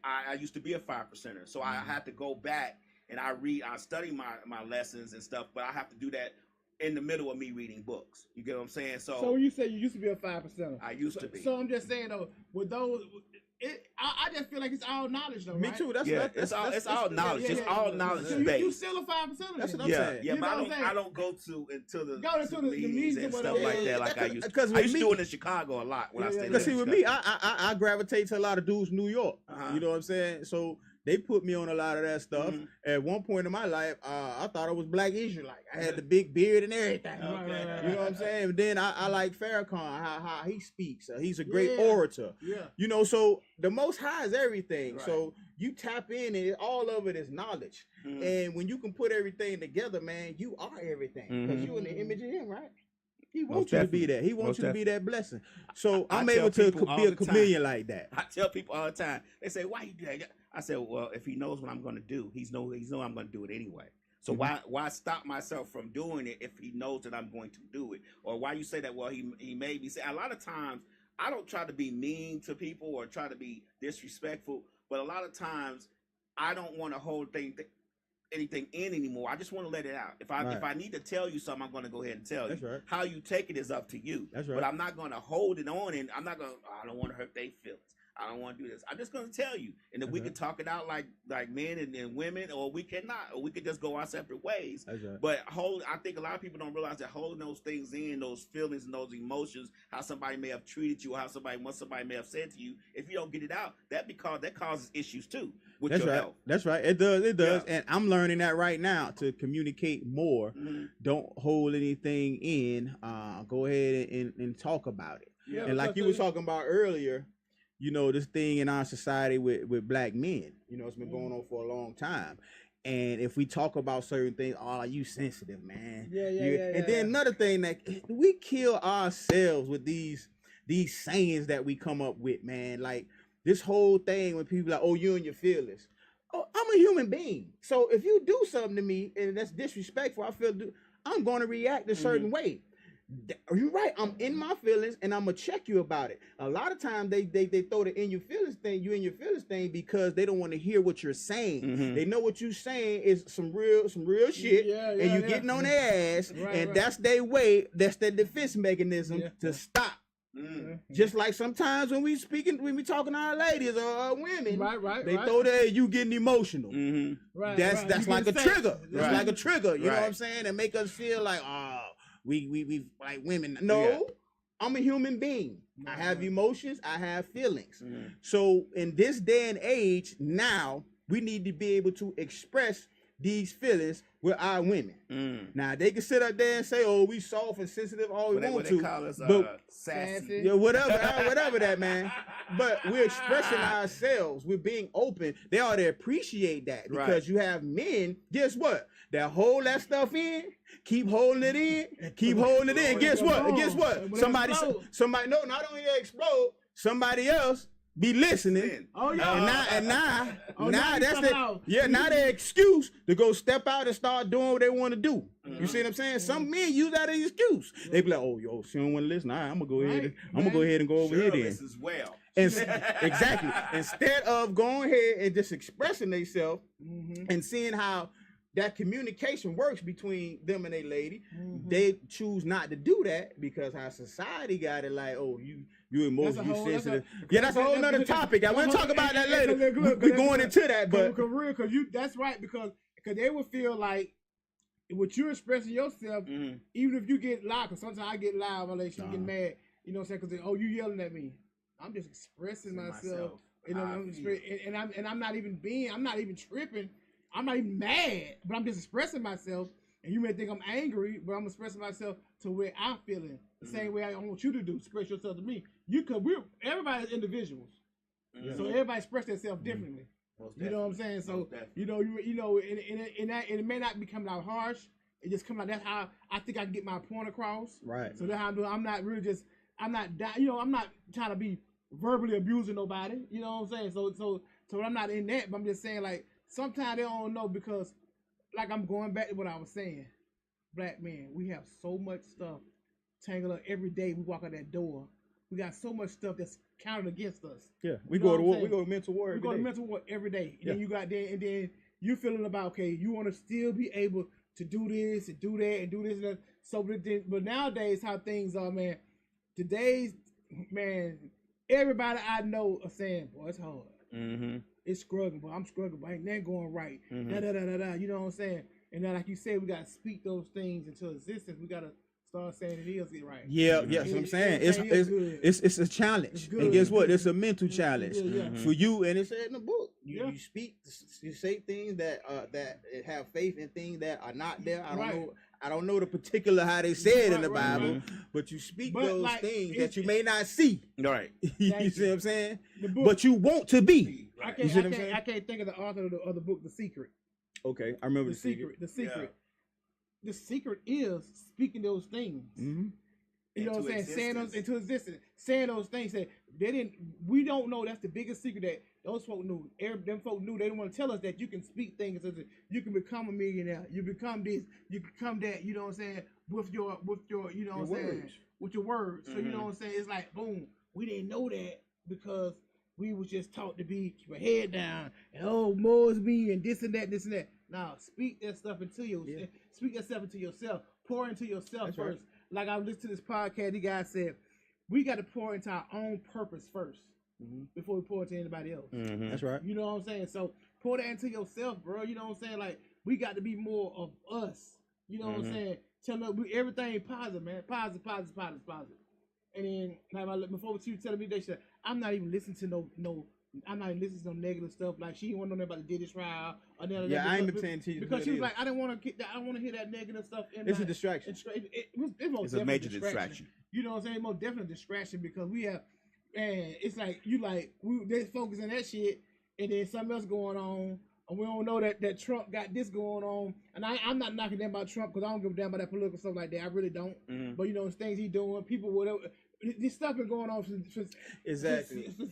I used to be a 5%er, so I had to go back and I study my lessons and stuff, but I have to do that in the middle of me reading books. You get what I'm saying? So you say you used to be a 5%er. I used to be. So I'm just saying though, with those, I just feel like it's all knowledge though. Me right? too. It's all knowledge. It's all knowledge so based. You still a 5%er. That's what I'm saying. Yeah, but I don't go into the meetings and stuff like that like I used to. Because I used to do it in Chicago a lot when I stayed. Because see, with me, I gravitate to a lot of dudes in New York. You know what I'm saying? So they put me on a lot of that stuff. Mm-hmm. At one point in my life, I thought I was Black Israelite. I had the big beard and everything. Okay. You know what I'm saying? But then I like Farrakhan, how he speaks. He's a great orator. Yeah. You know, so the Most High is everything. Right. So you tap in and all of it is knowledge. Mm-hmm. And when you can put everything together, man, you are everything. Because you in the image of him, right? He wants you to be that. He wants you to be that blessing. So I'm able to be a chameleon like that. I tell people all the time. They say, "Why you do that?" I said, "Well, if he knows what I'm going to do, he's know I'm going to do it anyway. So why stop myself from doing it if he knows that I'm going to do it? Or why you say that? Well, he made me say. A lot of times, I don't try to be mean to people or try to be disrespectful, but a lot of times, I don't want to hold anything in anymore. I just want to let it out. If I need to tell you something, I'm going to go ahead and tell you. That's right. How you take it is up to you. That's right. But I'm not going to hold it on, and I don't want to hurt their feelings. I don't want to do this. I'm just going to tell you, and if we can talk it out like men and women, or we cannot, or we could just go our separate ways. That's right. But I think a lot of people don't realize that holding those things in, those feelings and those emotions, how somebody may have treated you, or what somebody may have said to you, if you don't get it out, that causes issues too with your health. That's right. It does. Yeah. And I'm learning that right now to communicate more. Mm-hmm. Don't hold anything in. Go ahead and talk about it. Yeah, and like you were talking about earlier, you know, this thing in our society with Black men, you know, it's been going on for a long time. And if we talk about certain things, are you sensitive, man? Yeah. And then another thing, that we kill ourselves with these sayings that we come up with, man. Like this whole thing when people are like, oh, you and your feelings. Oh, I'm a human being. So if you do something to me and that's disrespectful, I'm going to react a certain way. You're right. I'm in my feelings, and I'm gonna check you about it. A lot of times they throw the in your feelings thing because they don't want to hear what you're saying. Mm-hmm. They know what you're saying is some real shit, and you getting on their ass, and that's their way. That's their defense mechanism to stop. Mm-hmm. Just like sometimes when we talking to our ladies or our women, they throw that you getting emotional. Mm-hmm. That's like a trigger. That's like a trigger. You know what I'm saying? And make us feel like, oh, we like women. No, I'm a human being. I have emotions. I have feelings. Mm-hmm. So in this day and age, now we need to be able to express these feelings with our women. Now they can sit up there and say, "Oh, we soft and sensitive all we want to," call us, but sassy, whatever that, man. But we're expressing ourselves. We're being open. They ought to appreciate that because you have men. Guess what? That hold that stuff in, keep holding it in, keep holding it in. Guess what? Somebody. No, not only they explode. Somebody else be listening. Oh yeah. And now that's the now their excuse to go step out and start doing what they want to do. Mm-hmm. You see what I'm saying? Mm-hmm. Some men use that as an excuse. They be like, "Oh, yo, she don't want to listen. All right, I'm gonna go ahead and go over here then." This as well. And exactly. Instead of going ahead and just expressing themselves and seeing how that communication works between them and a lady, they choose not to do that because our society got it like, oh, you emotional, you sensitive. That's a whole nother topic. I want to talk about that later. We're going into that, but that's right because they would feel like what you're expressing yourself, even if you get loud. Because sometimes I get loud, I'm like, she get mad. You know what I'm saying? Because you yelling at me. I'm just expressing myself You know, I'm not even tripping. I'm not even mad, but I'm just expressing myself. And you may think I'm angry, but I'm expressing myself to where I'm feeling the same way I want you to do. Express yourself to me. Everybody's individuals, so everybody express themselves differently. You know what I'm saying? So and it may not be coming out harsh. It just comes out. That's how I think I can get my point across. Right. So that's how I'm doing. I'm not really just. I'm not trying to be verbally abusing nobody. You know what I'm saying? So I'm not in that. But I'm just saying, like, sometimes they don't know because, like, I'm going back to what I was saying. Black men, we have so much stuff tangled up every day. We walk out that door. We got so much stuff that's counted against us. Yeah, we go to war. We go to mental war. We go to mental war every day. And then you got there, and then you feeling about, okay, you want to still be able to do this and do that and do this and that. So, but nowadays, how things are, man. Today's, man, everybody I know are saying, boy, it's hard. Mm-hmm. It's struggling, but I'm struggling, but ain't that going right. You know what I'm saying? And then, like you said, we got to speak those things into existence. We got to start saying it is right. Yeah, yeah. That's what I'm saying. It's a challenge. And guess what? It's a mental challenge for you. And it's in the book. You speak, you say things that have faith in things that are not there. I don't know the particular how they say it in the Bible, but you speak those things that you may not see. Right. You see what I'm saying? But you want to be. I You see what I'm saying? can't think of the author of the book, The Secret. Okay, I remember The Secret. The Secret. Yeah. The secret is speaking those things. Mm-hmm. You know what I'm saying? Saying those into existence. Saying those things that we don't know. That's the biggest secret that those folk knew. Them folk knew. They didn't want to tell us that you can speak things. You can become a millionaire. You become this. You become that. You know what I'm saying? With your you know what I'm saying? With your words. So you know what I'm saying? It's like, boom. We didn't know that because we was just taught to keep our head down and more is me and this and that, this and that. Now speak that stuff into yourself. Speak that stuff into yourself. Pour into yourself That's first. Right. Like I listened to this podcast, the guy said, we got to pour into our own purpose first before we pour into anybody else. Mm-hmm. That's right. You know what I'm saying? So pour that into yourself, bro. You know what I'm saying? Like, we got to be more of us. You know what I'm saying? Tell us everything positive, man. Positive. And then, like, before she was telling me that shit, I'm not even listening to I'm not even listening to no negative stuff. Like, she didn't want to know about the Diddy trial or none of that. I ain't pretending to you because she was like, I didn't want to get that. I don't want to hear that negative stuff. It's a distraction. It's a major distraction. You know what I'm saying? Most definitely distraction because we have, man. It's like they focus on that shit, and then something else going on. And we don't know that Trump got this going on. And I'm not knocking them about Trump because I don't give a damn about that political stuff like that. I really don't. But, you know, the things he's doing, people, whatever. This stuff been going on since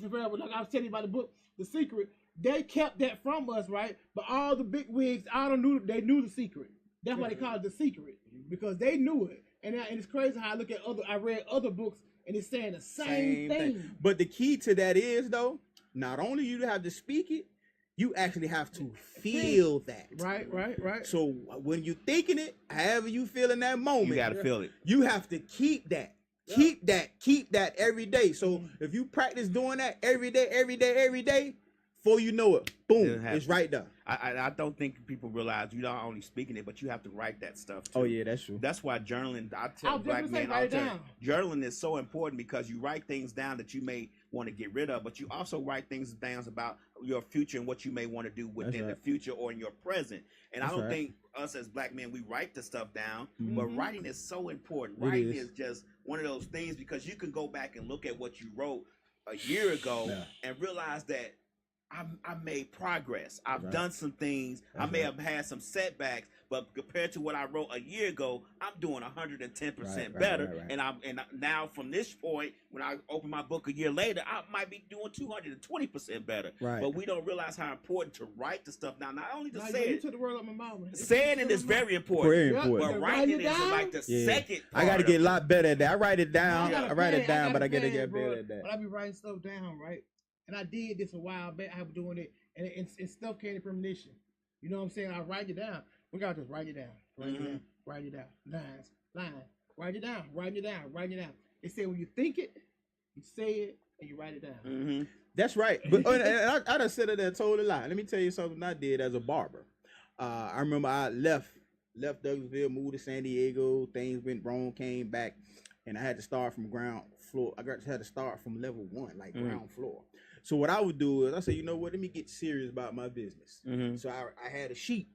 forever. Like I was telling you about the book, The Secret. They kept that from us, right? But all the big wigs, they knew the secret. That's why they call it The Secret. Because they knew it. And it's crazy how I read other books and it's saying the same thing. But the key to that is, though, not only you have to speak it, you actually have to feel that. Right. So when you thinking it, however you feel in that moment, you gotta feel it. You have to keep that. Keep that every day. So if you practice doing that every day, before you know it, boom, it's right there. I don't think people realize you're not only speaking it, but you have to write that stuff too. Oh yeah, that's true. That's why journaling, I tell black men all the time, journaling is so important because you write things down that you may want to get rid of, but you also write things down about your future and what you may want to do within the future or in your present. And I don't think us as black men, we write the stuff down, but writing is so important. Writing is just one of those things because you can go back and look at what you wrote a year ago and realize that I made progress. I've done some things. I may have had some setbacks, but compared to what I wrote a year ago, I'm doing 110% better. And now from this point, when I open my book a year later, I might be doing 220% better. Right. But we don't realize how important to write the stuff down. Not only to say you it. took the word out of my mouth. Saying it is very important. Very important. But writing is like the second part. I got to get a lot better at that. I write it down. I write it down, but I got to get better at that. But I be writing stuff down, right? And I did this a while back. I was doing it, and stuff came to premonition. You know what I'm saying? I write it down. We got to just write it down. Write it down. Lines. Write it down. They say when you think it, you say it, and you write it down. That's right. But and I done said it and told a lie. Let me tell you something I did as a barber. I remember I left Douglasville, moved to San Diego. Things went wrong, came back, and I had to start from ground floor. I had to start from level 1, like ground floor. So what I would do is I say, you know what, let me get serious about my business. So I had a sheet.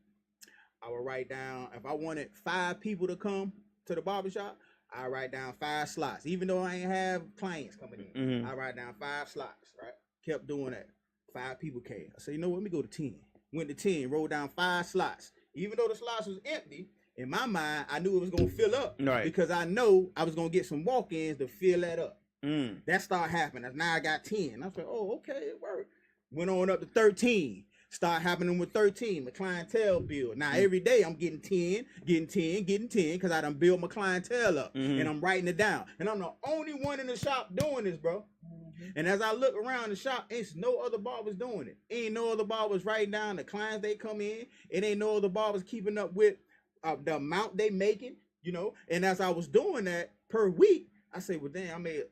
I would write down, if I wanted 5 people to come to the barbershop, I write down 5 slots. Even though I ain't have clients coming in, I write down 5 slots, right? Kept doing that. 5 people came. I said, you know what, let me go to 10. Went to 10, wrote down 5 slots. Even though the slots was empty, in my mind, I knew it was going to fill up. Right. Because I know I was going to get some walk-ins to fill that up. That started happening. Now I got 10. I said, oh, okay, it worked. Went on up to 13. Start happening with 13, my clientele build. Now every day I'm getting 10, because I done built my clientele up. And I'm writing it down. And I'm the only one in the shop doing this, bro. And as I look around the shop, it's no other barbers doing it. Ain't no other barbers writing down the clients they come in. It ain't no other barbers keeping up with the amount they making, you know. And as I was doing that per week, I say, well, damn, I made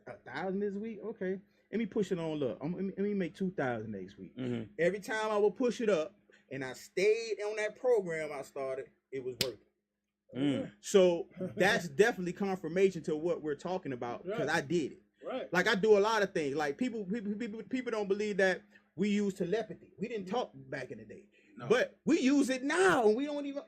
1,000 this week. Okay. Let me push it on up. Let me make 2,000 next week. Every time I would push it up, and I stayed on that program I started, it was working. So that's definitely confirmation to what we're talking about, because I did it. Right. Like I do a lot of things. Like people don't believe that we use telepathy. We didn't talk back in the day. No. But we use it now, and we don't even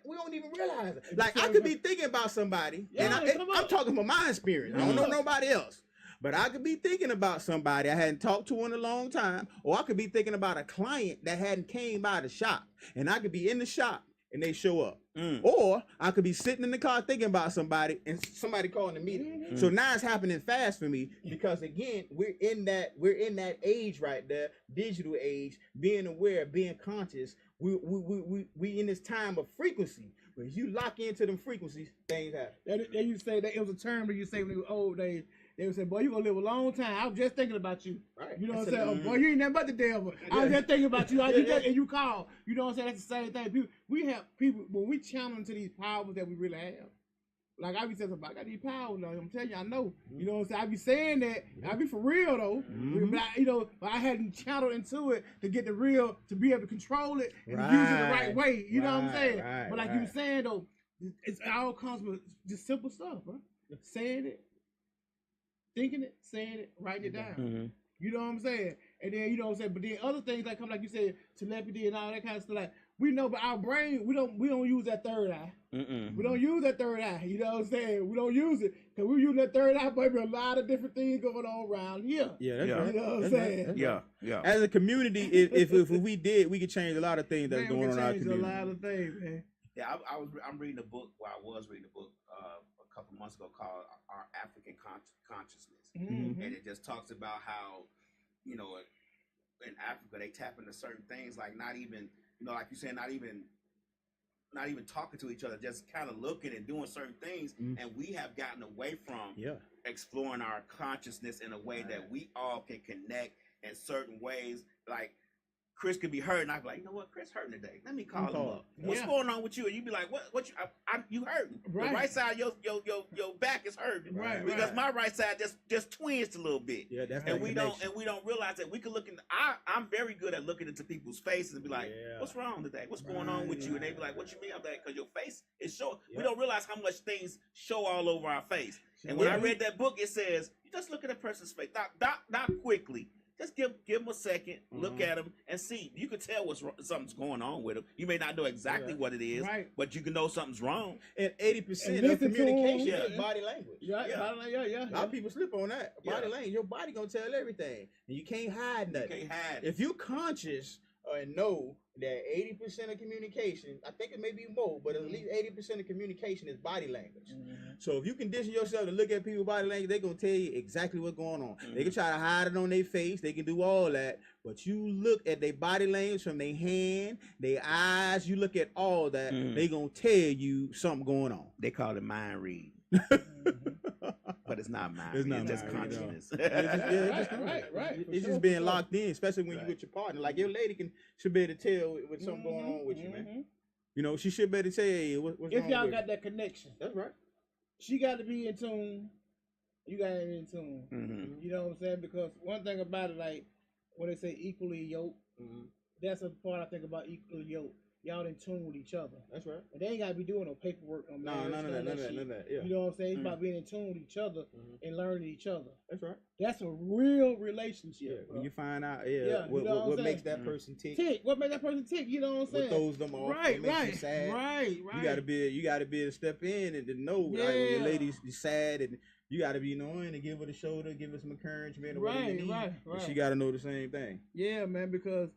realize it. Like I could be thinking about somebody, and I'm talking about my experience. I don't know nobody else. But I could be thinking about somebody I hadn't talked to in a long time, or I could be thinking about a client that hadn't came by the shop, and I could be in the shop and they show up. Or I could be sitting in the car thinking about somebody and somebody calling the meeting. So now it's happening fast for me, because again, we're in that age right there, digital age, being aware, being conscious. We in this time of frequency. When you lock into them frequencies, things happen. They used to say that it was a term that you say when you were old. They would say, boy, you gonna live a long time. I was just thinking about you. Right. You know what I'm saying? Boy, you ain't nothing but the devil. I was just thinking about you. And you call. You know what I'm saying? That's the same thing. We have people, when we channel into these powers that we really have. Like I be saying, I got these powers now. I'm telling you, I know. You know what I'm saying? I be saying that. I be for real though. But I hadn't channeled into it to get the real, to be able to control it and use it the right way. You know what I'm saying? But like you were saying though, it all comes with just simple stuff, bro. Saying it. Thinking it, saying it, writing it down. You know what I'm saying? And then, you know what I'm saying? But then other things that come, like you said, telepathy and all that kind of stuff, like, we know, but our brain, we don't use that third eye. We don't use that third eye. You know what I'm saying? We don't use it. Because we use that third eye, but there's a lot of different things going on around here. Yeah, that's right. You know what I'm saying? Yeah. As a community, if we did, we could change a lot of things that's going on in our community. A lot of things, man. Yeah, I'm reading a book, I was reading a book a couple months ago called Our African Consciousness. And it just talks about how, you know, in Africa they tap into certain things, like not even, you know, like you said, not even talking to each other, just kind of looking and doing certain things. And we have gotten away from exploring our consciousness in a way that we all can connect in certain ways. Like Chris could be hurting. I'd be like, you know what, Chris hurting today. Let me call him up. What's going on with you? And you'd be like, what you hurting? Right. The right side of your back is hurting. Right. Because my right side just twinged a little bit. Yeah, that's and we don't realize that we can look in. I'm very good at looking into people's faces and be like, what's wrong today? What's going on with you? And they be like, what you mean? I'm like, because your face is showing. We don't realize how much things show all over our face. And when I read that book, it says, you just look at a person's face, not quickly. Just give them a second, look at them, and see. You can tell something's going on with them. You may not know exactly what it is, but you can know something's wrong. And 80% of communication is body language. A lot of people slip on that. Body language. Your body gonna tell everything, and you can't hide nothing. You can't hide. If you conscious and know that 80% of communication, I think it may be more, but at least 80% of communication is body language. So if you condition yourself to look at people's body language, they're going to tell you exactly what's going on. They can try to hide it on their face. They can do all that. But you look at their body language from their hand, their eyes, you look at all that, they're going to tell you something going on. They call it mind read. But it's not mind. It's just consciousness. It's just being locked in, especially when you're with your partner. Like your lady should be able to tell what's something going on with you, man. You know, she should be able to tell you what's if wrong y'all with got you. that connection. That's right. She got to be in tune. You got to be in tune. You know what I'm saying? Because one thing about it, like when they say equally yoked, that's a part I think about equally yoked. y'all in tune with each other. That's right. And they ain't gotta be doing no paperwork, no marriage, None of that. Yeah. You know what I'm saying? It's about being in tune with each other and learning each other. That's right. That's a real relationship. Yeah. When you find out, what makes that person tick. What makes that person tick? You know what I'm saying? What throws them off? Right, what makes you sad. Right. You gotta be able to step in and to know like, when your lady's sad, and you gotta be knowing and give her the shoulder, give her some encouragement or whatever you need. Right. And she gotta know the same thing. Yeah, man, because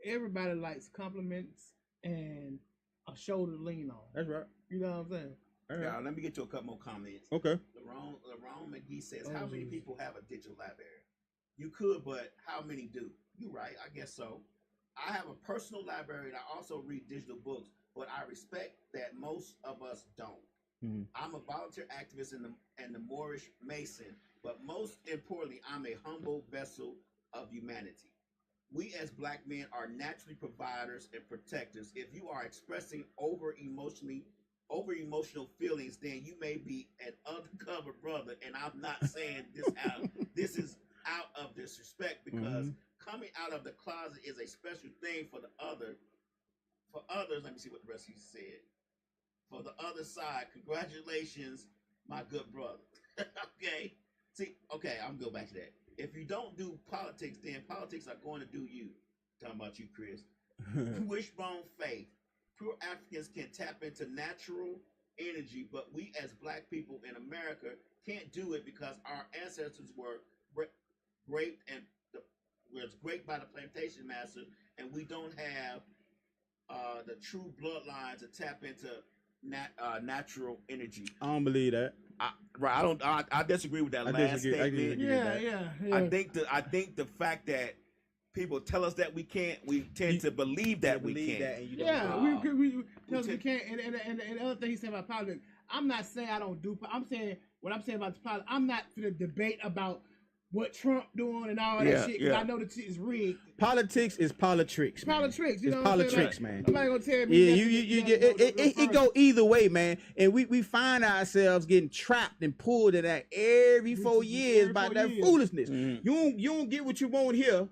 everybody likes compliments and a shoulder to lean on. That's right. You know what I'm saying? All right. Now, let me get to a couple more comments. Okay. LaRon McGee says, how many people have a digital library? You could, but how many do? You're right, I guess so. I have a personal library and I also read digital books, but I respect that most of us don't. Mm-hmm. I'm a volunteer activist and the Moorish Mason, but most importantly, I'm a humble vessel of humanity. We as black men are naturally providers and protectors. If you are expressing over emotional feelings, then you may be an undercover brother. And I'm not saying this is out of disrespect, because coming out of the closet is a special thing for others. Let me see what the rest of you said. For the other side, congratulations, my good brother. Okay. I'm going back to that. If you don't do politics, then politics are going to do you. Talking about you, Chris. Wishbone faith. Pure Africans can tap into natural energy, but we as black people in America can't do it because our ancestors were raped and was raped by the plantation master, and we don't have the true bloodline to tap into natural energy. I don't believe that. I disagree with that last statement. Yeah. I think the fact that people tell us that we can't, we tend to believe that we can't. We tell us we can't. And the other thing he said about politics, I'm not saying I don't do. I'm saying what I'm saying about the politics. I'm not for the debate about what Trump doing and all that shit, because I know the shit is rigged. Politics is politics. Politics, you know it's what politics, I'm man. Somebody gonna tell me. It go either way, man. And we find ourselves getting trapped and pulled in that every 4 years by that foolishness. Mm-hmm. You don't get what you want here.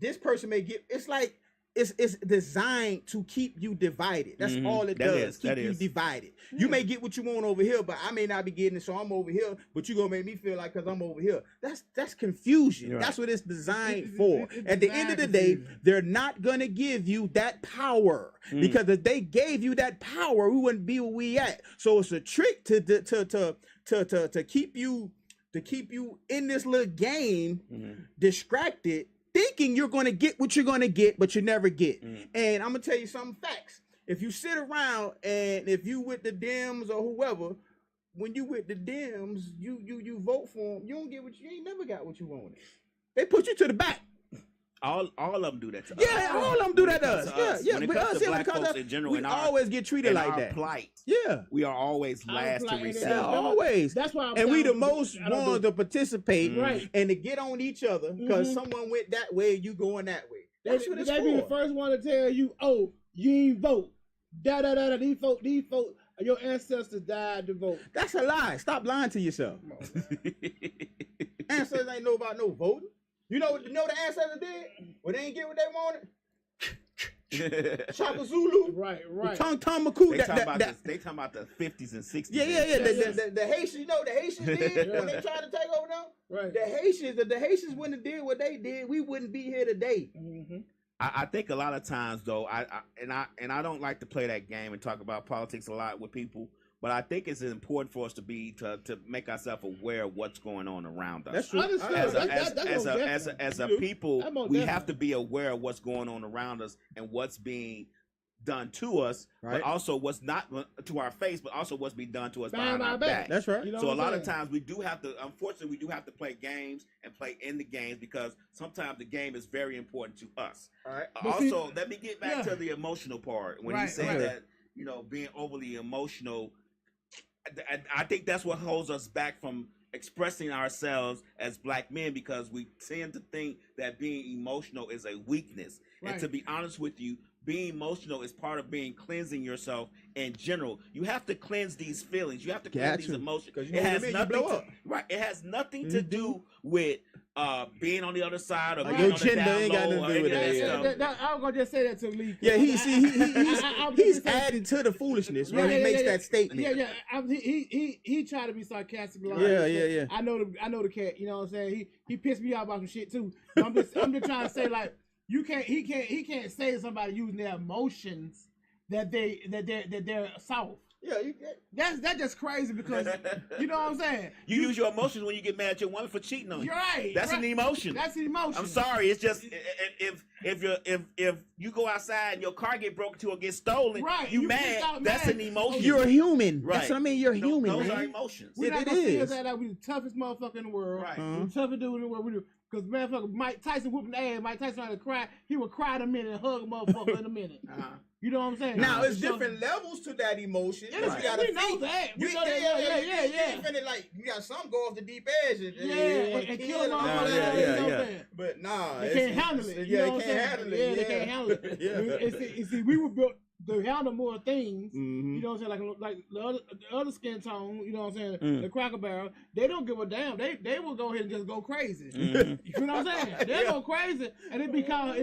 This person may get. It's like it's designed to keep you divided. That's all it does. Keep you divided. Yeah. You may get what you want over here, but I may not be getting it, so I'm over here. But you gonna make me feel like because I'm over here. That's confusion. Right. That's what it's designed for. At the end of the day, they're not gonna give you that power, because if they gave you that power, we wouldn't be where we at. So it's a trick to keep you in this little game, distracted, thinking you're going to get what you're going to get, but you never get. And I'm going to tell you some facts. If you sit around and if you with the Dems or whoever, when you with the Dems, you vote for them, you ain't never got what you wanted. They put you to the back. All of them do that to us. Yeah, all of them do that to us. Yeah. When it comes to black folks in general, we always get treated like that. Plight. Yeah. We are always last to receive. Yeah, always. That's why we the most ones to participate and to get on each other because someone went that way, you going that way. That's what it's for. They be the first one to tell you, oh, you ain't vote. These folks, your ancestors died to vote. That's a lie. Stop lying to yourself. Ancestors ain't know about no voting. You know the ancestors did? When they ain't get what they wanted? Shaka Zulu. Right. Tongue Maku. They talking about the 50s and 60s. Yeah. The Haitians, you know what the Haitians did when they tried to take over them? Right. The Haitians wouldn't have did what they did, we wouldn't be here today. Mm-hmm. I think a lot of times though, I don't like to play that game and talk about politics a lot with people. But I think it's important for us to make ourselves aware of what's going on around us. That's true. As a people, we have to be aware of what's going on around us and what's being done to us, but also what's not to our face, but also what's being done to us behind our back. That's right. You know so a lot of times we do have to, unfortunately, we do have to play games and play in the games because sometimes the game is very important to us. All right. Also, let me get back to the emotional part when he said that, being overly emotional. I think that's what holds us back from expressing ourselves as black men, because we tend to think that being emotional is a weakness. And to be honest with you, being emotional is part of cleansing yourself in general. You have to cleanse these feelings. You have to cleanse these emotions. It has nothing to do with being on the other side or Like being your on the gender down ain't got low nothing to do or with any that, of yeah. that stuff. I was gonna just say that to Lee. Yeah, he's I- adding to the foolishness when he makes that statement. He tried to be sarcastic. Like, Yeah. I know the cat. You know what I'm saying? He pissed me off about some shit too. But I'm just trying to say like he can't say somebody using their emotions that they're soft. Yeah, That's just crazy because you know what I'm saying. You use your emotions when you get mad at your woman for cheating on you. You're right. That's an emotion. That's an emotion. I'm sorry. It's just if you go outside and your car get broken into or get stolen, Right, you you mad. out That's mad. an emotion. you're a human. Right. That's what I mean. You're human, Those man. are emotions. We're not It gonna say is. that we the toughest motherfucker in the world. Right. The toughest dude in the world. We do. Because motherfucker Mike Tyson whooping the ass. Mike Tyson had to cry. He would cry in a minute and hug a motherfucker in a minute. You know what I'm saying? Now it's So- different levels to that emotion. Yeah, You gotta we know think. that. We You- know that. Yeah. You finna, like, you got some go off the deep edge and And kill them all. Nah, You yeah, know what I'm yeah. saying? But nah, They can't handle it. Yeah, you know they what I'm can't saying? handle it. Yeah, they can't handle it. Yeah. You see, we were built to handle more things. Mhm. You know what I'm saying? Like the other skin tone. You know what I'm saying? The Cracker Barrel. They don't give a damn. They will go ahead and just go crazy. You know what I'm saying? They go crazy, and it be called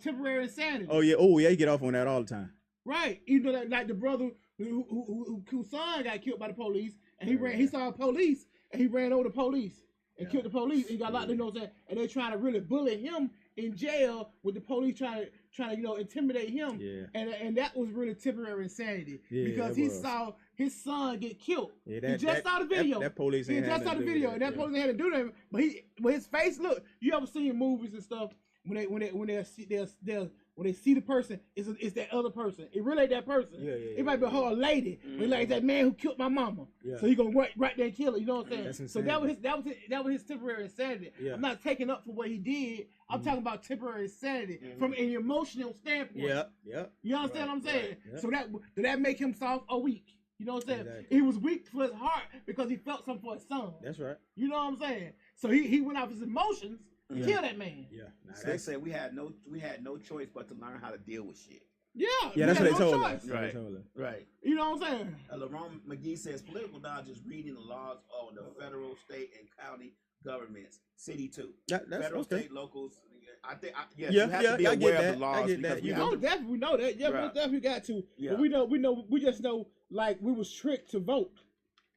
temporary insanity. Oh yeah, you get off on that all the time. Right. You know that like the brother whose son got killed by the police, and he saw police, and he ran over the police and killed the police. He got locked. You know what I'm saying? And they trying to really bully him in jail with the police trying to intimidate him. Yeah. And that was really temporary insanity because that he was. saw his son get killed. Yeah, He just saw the video. That police He ain't just had saw the nothing to do video, with and that it, police ain't had to do that. But his face, look. You ever seen movies and stuff when they see the person, it's that other person. It really ain't that person. Yeah. It might be a whole lady, but like that man who killed my mama. Yeah. So he gonna right there and kill her. You know what I'm saying? That's So that was his temporary insanity. Yeah. I'm not taking up for what he did. I'm talking about temporary insanity from an emotional standpoint. Yeah. You understand what I'm saying? Right, yeah. So did that make him soft or weak? You know what I'm saying? Exactly. He was weak for his heart because he felt something for his son. That's right. You know what I'm saying? So he went off his emotions to kill that man. Yeah. So they said we had no choice but to learn how to deal with shit. Yeah. Yeah, that's we what had they no told choice. us. Right. Right. You know what I'm saying? LaRon McGee says political knowledge is reading the laws of the federal, state, and county governments. City too. That's Federal, okay. state, locals. Yeah, you have to be I aware get of that. the laws I get because that. we You have No, to. definitely we know that. Yeah, Right. we definitely got to. Yeah. But we just know like we was tricked to vote.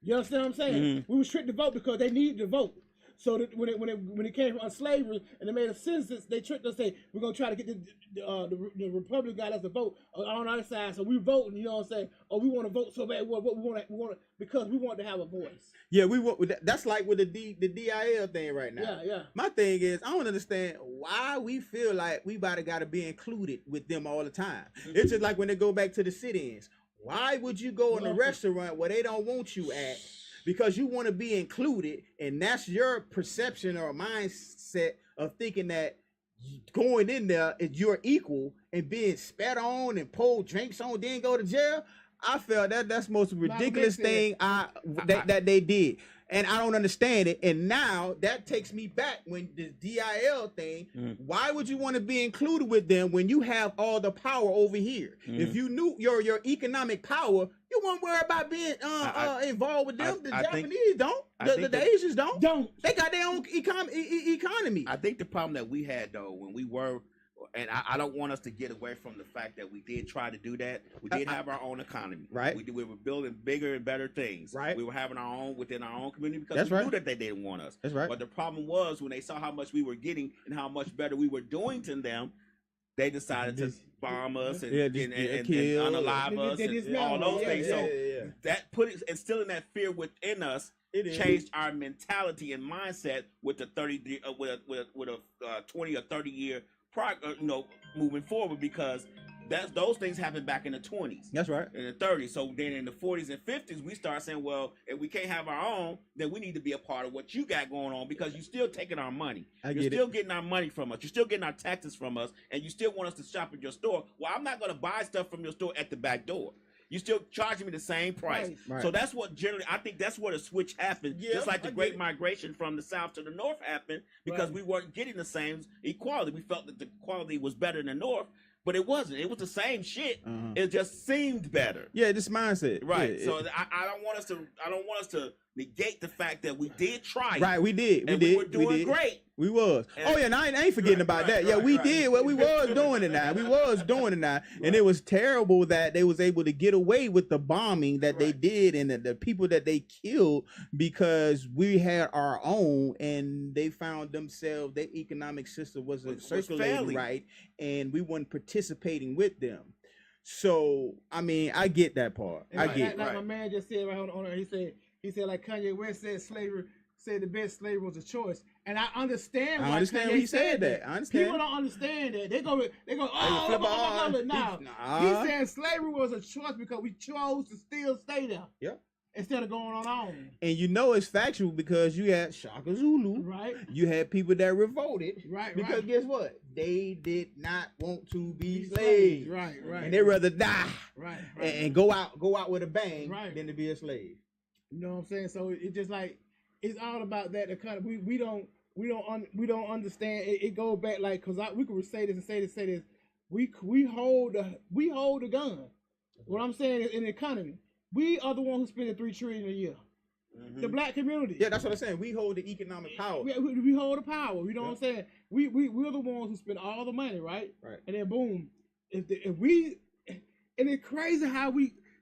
You understand what I'm saying? Mm-hmm. We was tricked to vote because they needed to vote. So that when it came from slavery and they made us citizens, they tricked us. Say we're gonna try to get the Republican got us to vote on our side. So we voting. You know what I'm saying? Or we want to vote so bad. What we want because we want to have a voice. Yeah, we want. That's like with the DIL thing right now. Yeah. My thing is, I don't understand why we feel like we got to be included with them all the time. It's just like when they go back to the sit-ins. Why would you go in a restaurant where they don't want you at? Because you want to be included, and that's your perception or mindset of thinking that going in there is you're equal and being spat on and pulled drinks on, then go to jail. I felt that's the most ridiculous thing that they did. And I don't understand it. And now that takes me back when the DIL thing, why would you want to be included with them when you have all the power over here? If you knew your economic power, you won't worry about being involved with them. The Japanese don't. The Asians don't. They got their own economy. I think the problem that we had though when we were, and I don't want us to get away from the fact that we did try to do that. We did have our own economy. Right. We were building bigger and better things. Right. We were having our own within our own community because That's we right. knew that they didn't want us. That's right. But the problem was when they saw how much we were getting and how much better we were doing to them, they decided to bomb us and kill, unalive us They and dismantle all those us. things. Yeah, So yeah. that put it, instilling that fear within us changed our mentality and mindset with the 20 or 30 year moving forward because those things happened back in the 20s. That's right. In the 30s. So then in the 40s and 50s, we start saying, well, if we can't have our own, then we need to be a part of what you got going on because you're still taking our money. You're still getting our money from us. You're still getting our taxes from us. And you still want us to shop at your store. Well, I'm not going to buy stuff from your store at the back door. You're still charging me the same price. Right. So that's what I think that's where the switch happened. Yeah, Just like the I great get it. migration from the south to the north happened because we weren't getting the same equality. We felt that the quality was better in the north, but it wasn't. It was the same shit. It just seemed better. Yeah, this mindset. Right. Yeah, so I don't want us to negate the fact that we did try it. Right, we did. We were doing great. We was. And, And I ain't forgetting about that. Yeah, we did what we was doing it now. We was doing it now. And it was terrible that they was able to get away with the bombing that they did and the people that they killed because we had our own and they found themselves, their economic system wasn't circulating right and we weren't participating with them. So, I mean, I get that part. And like my man just said right on he said like Kanye West said the best slavery was a choice. And I understand why Kanye he said that. I understand. People don't understand that. They go, He said slavery was a choice because we chose to still stay there. Yep. Instead of going on our own. And you know it's factual because you had Shaka Zulu. Right. You had people that revolted. Right. Because guess what? They did not want to be slaves. Right. And they'd rather die. Right. And go out with a bang than to be a slave. You know what I'm saying? So it's just like it's all about that. The kind of we don't understand. It goes back like because we could say this. We hold the gun. What I'm saying is in the economy, we are the one who spending $3 trillion a year. Mm-hmm. The black community. Yeah, that's what I'm saying. We hold the economic power. We hold the power. You know what I'm saying? We're the ones who spend all the money, right? Right. And then boom, and it's crazy how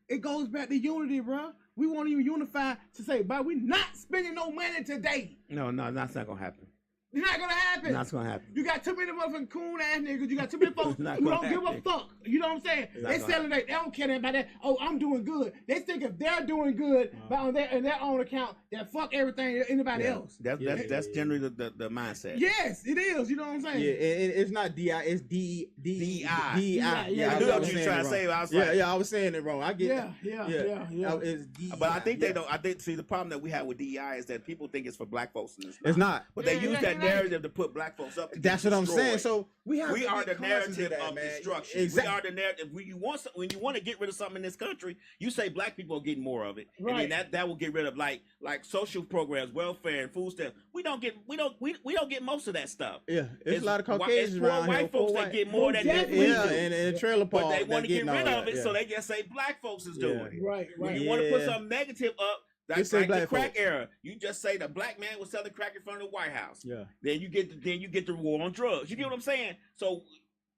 it goes back to unity, bro. We won't even unify to say, but we're not spending no money today. No, that's not gonna happen. It's not gonna happen. That's gonna happen. You got too many motherfucking coon ass niggas. You got too many folks who don't give a fuck. You know what I'm saying? They selling that. They don't care about that. Oh, I'm doing good. They think if they're doing good on their own account, that fuck everything anybody else. That's generally the mindset. Yes, it is. You know what I'm saying? Yeah, it's not DI. It's DEI. Yeah, I knew what you were trying to say. I was like, I was saying it wrong. I get it. Yeah. It's DEI. But I think they don't. I think the problem that we have with DEI is that people think it's for black folks and it's not. But they use that narrative to put black folks up. That's what I'm saying. So we are the narrative of destruction. Exactly. We are the narrative. When you want to get rid of something in this country, you say black people are getting more of it, right. and then that will get rid of like social programs, welfare, and food stamps. We don't get most of that stuff. Yeah, it's a lot of Caucasians around white here. Folks that get more than we do. And trailer park. But they want to get rid of it, so they just say black folks is doing it. Right. When you want to put something negative up. That's like the crack era. You just say the black man was selling crack in front of the White House. Yeah. Then you get the war on drugs. You get what I'm saying? So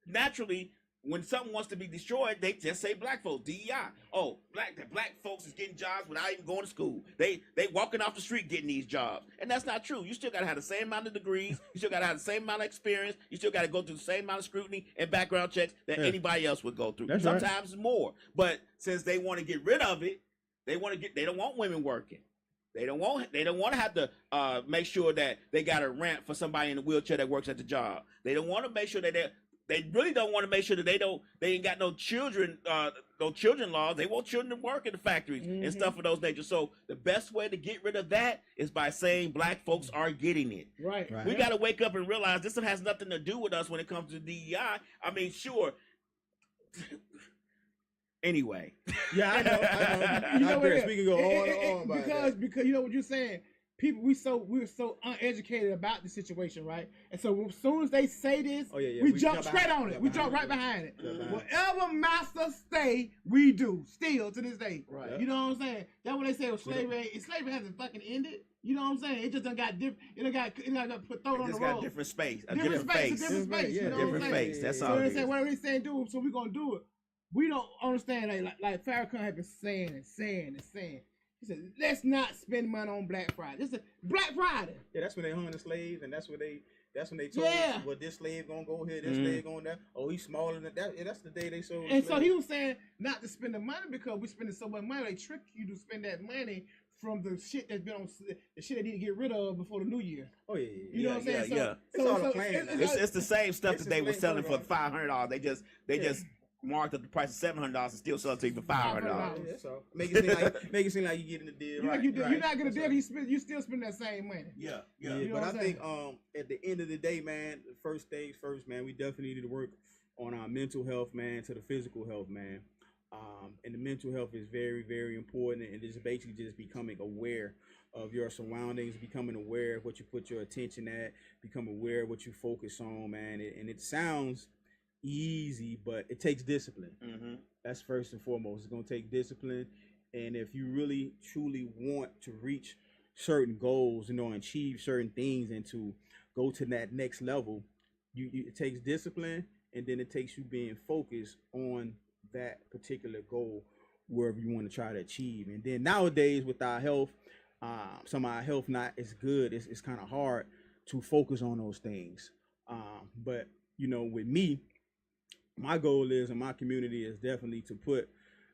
naturally, when something wants to be destroyed, they just say black folks, DEI. Oh, the black folks is getting jobs without even going to school. They walking off the street getting these jobs. And that's not true. You still gotta have the same amount of degrees, you still gotta have the same amount of experience, you still gotta go through the same amount of scrutiny and background checks that anybody else would go through. That's Sometimes more. But since they want to get rid of it, they don't want women working. They don't want to have to make sure that they got a ramp for somebody in a wheelchair that works at the job. They don't want to make sure that they really don't want to make sure that they ain't got no children laws. They want children to work in the factories and stuff of those nature. So the best way to get rid of that is by saying black folks are getting it. Right. We got to wake up and realize this has nothing to do with us when it comes to DEI. I mean, sure. Anyway, yeah, I know. You know what? We can go on because you know what you're saying. People, we're so uneducated about the situation, right? And so as soon as they say this, we jump straight on it. We jump right behind it. Whatever master say, we do still to this day. Right. You know what I'm saying? That's what they say with slavery. Slavery hasn't fucking ended. You know what I'm saying? It just done got different. It got put thrown on the road. It's got different space, different face. You know different face. That's all. So they say whatever they saying do, so we gonna do it. We don't understand, like Farrakhan had been saying. He said, let's not spend money on Black Friday. This is Black Friday. Yeah, that's when they hung the slaves, and that's when they told us, well, this slave gonna go here, this slave going there. Oh, he's smaller than that. Yeah, that's the day they sold. And so he was saying not to spend the money because we're spending so much money. They trick you to spend that money from the shit that's been on the shit they need to get rid of before the new year. Oh yeah. You know what I'm saying? Yeah. It's all the plan. It's the same stuff that they were selling for $500. They just marked up the price of $700 and still sell it to you for $500. So make it seem like you getting the deal. You're not getting a deal. You still spend that same money. Yeah. But I think at the end of the day, man, the first things first, man. We definitely need to work on our mental health, man, to the physical health, man. And the mental health is very, very important, and it's basically just becoming aware of your surroundings, becoming aware of what you put your attention at, become aware of what you focus on, man. And it sounds easy, but it takes discipline. That's first and foremost. It's gonna take discipline, and if you really truly want to reach certain goals, and achieve certain things, and to go to that next level, it takes discipline, and then it takes you being focused on that particular goal wherever you want to try to achieve. And then nowadays with our health, some of our health not as good. It's kind of hard to focus on those things. But with me, my goal is, in my community, is definitely to put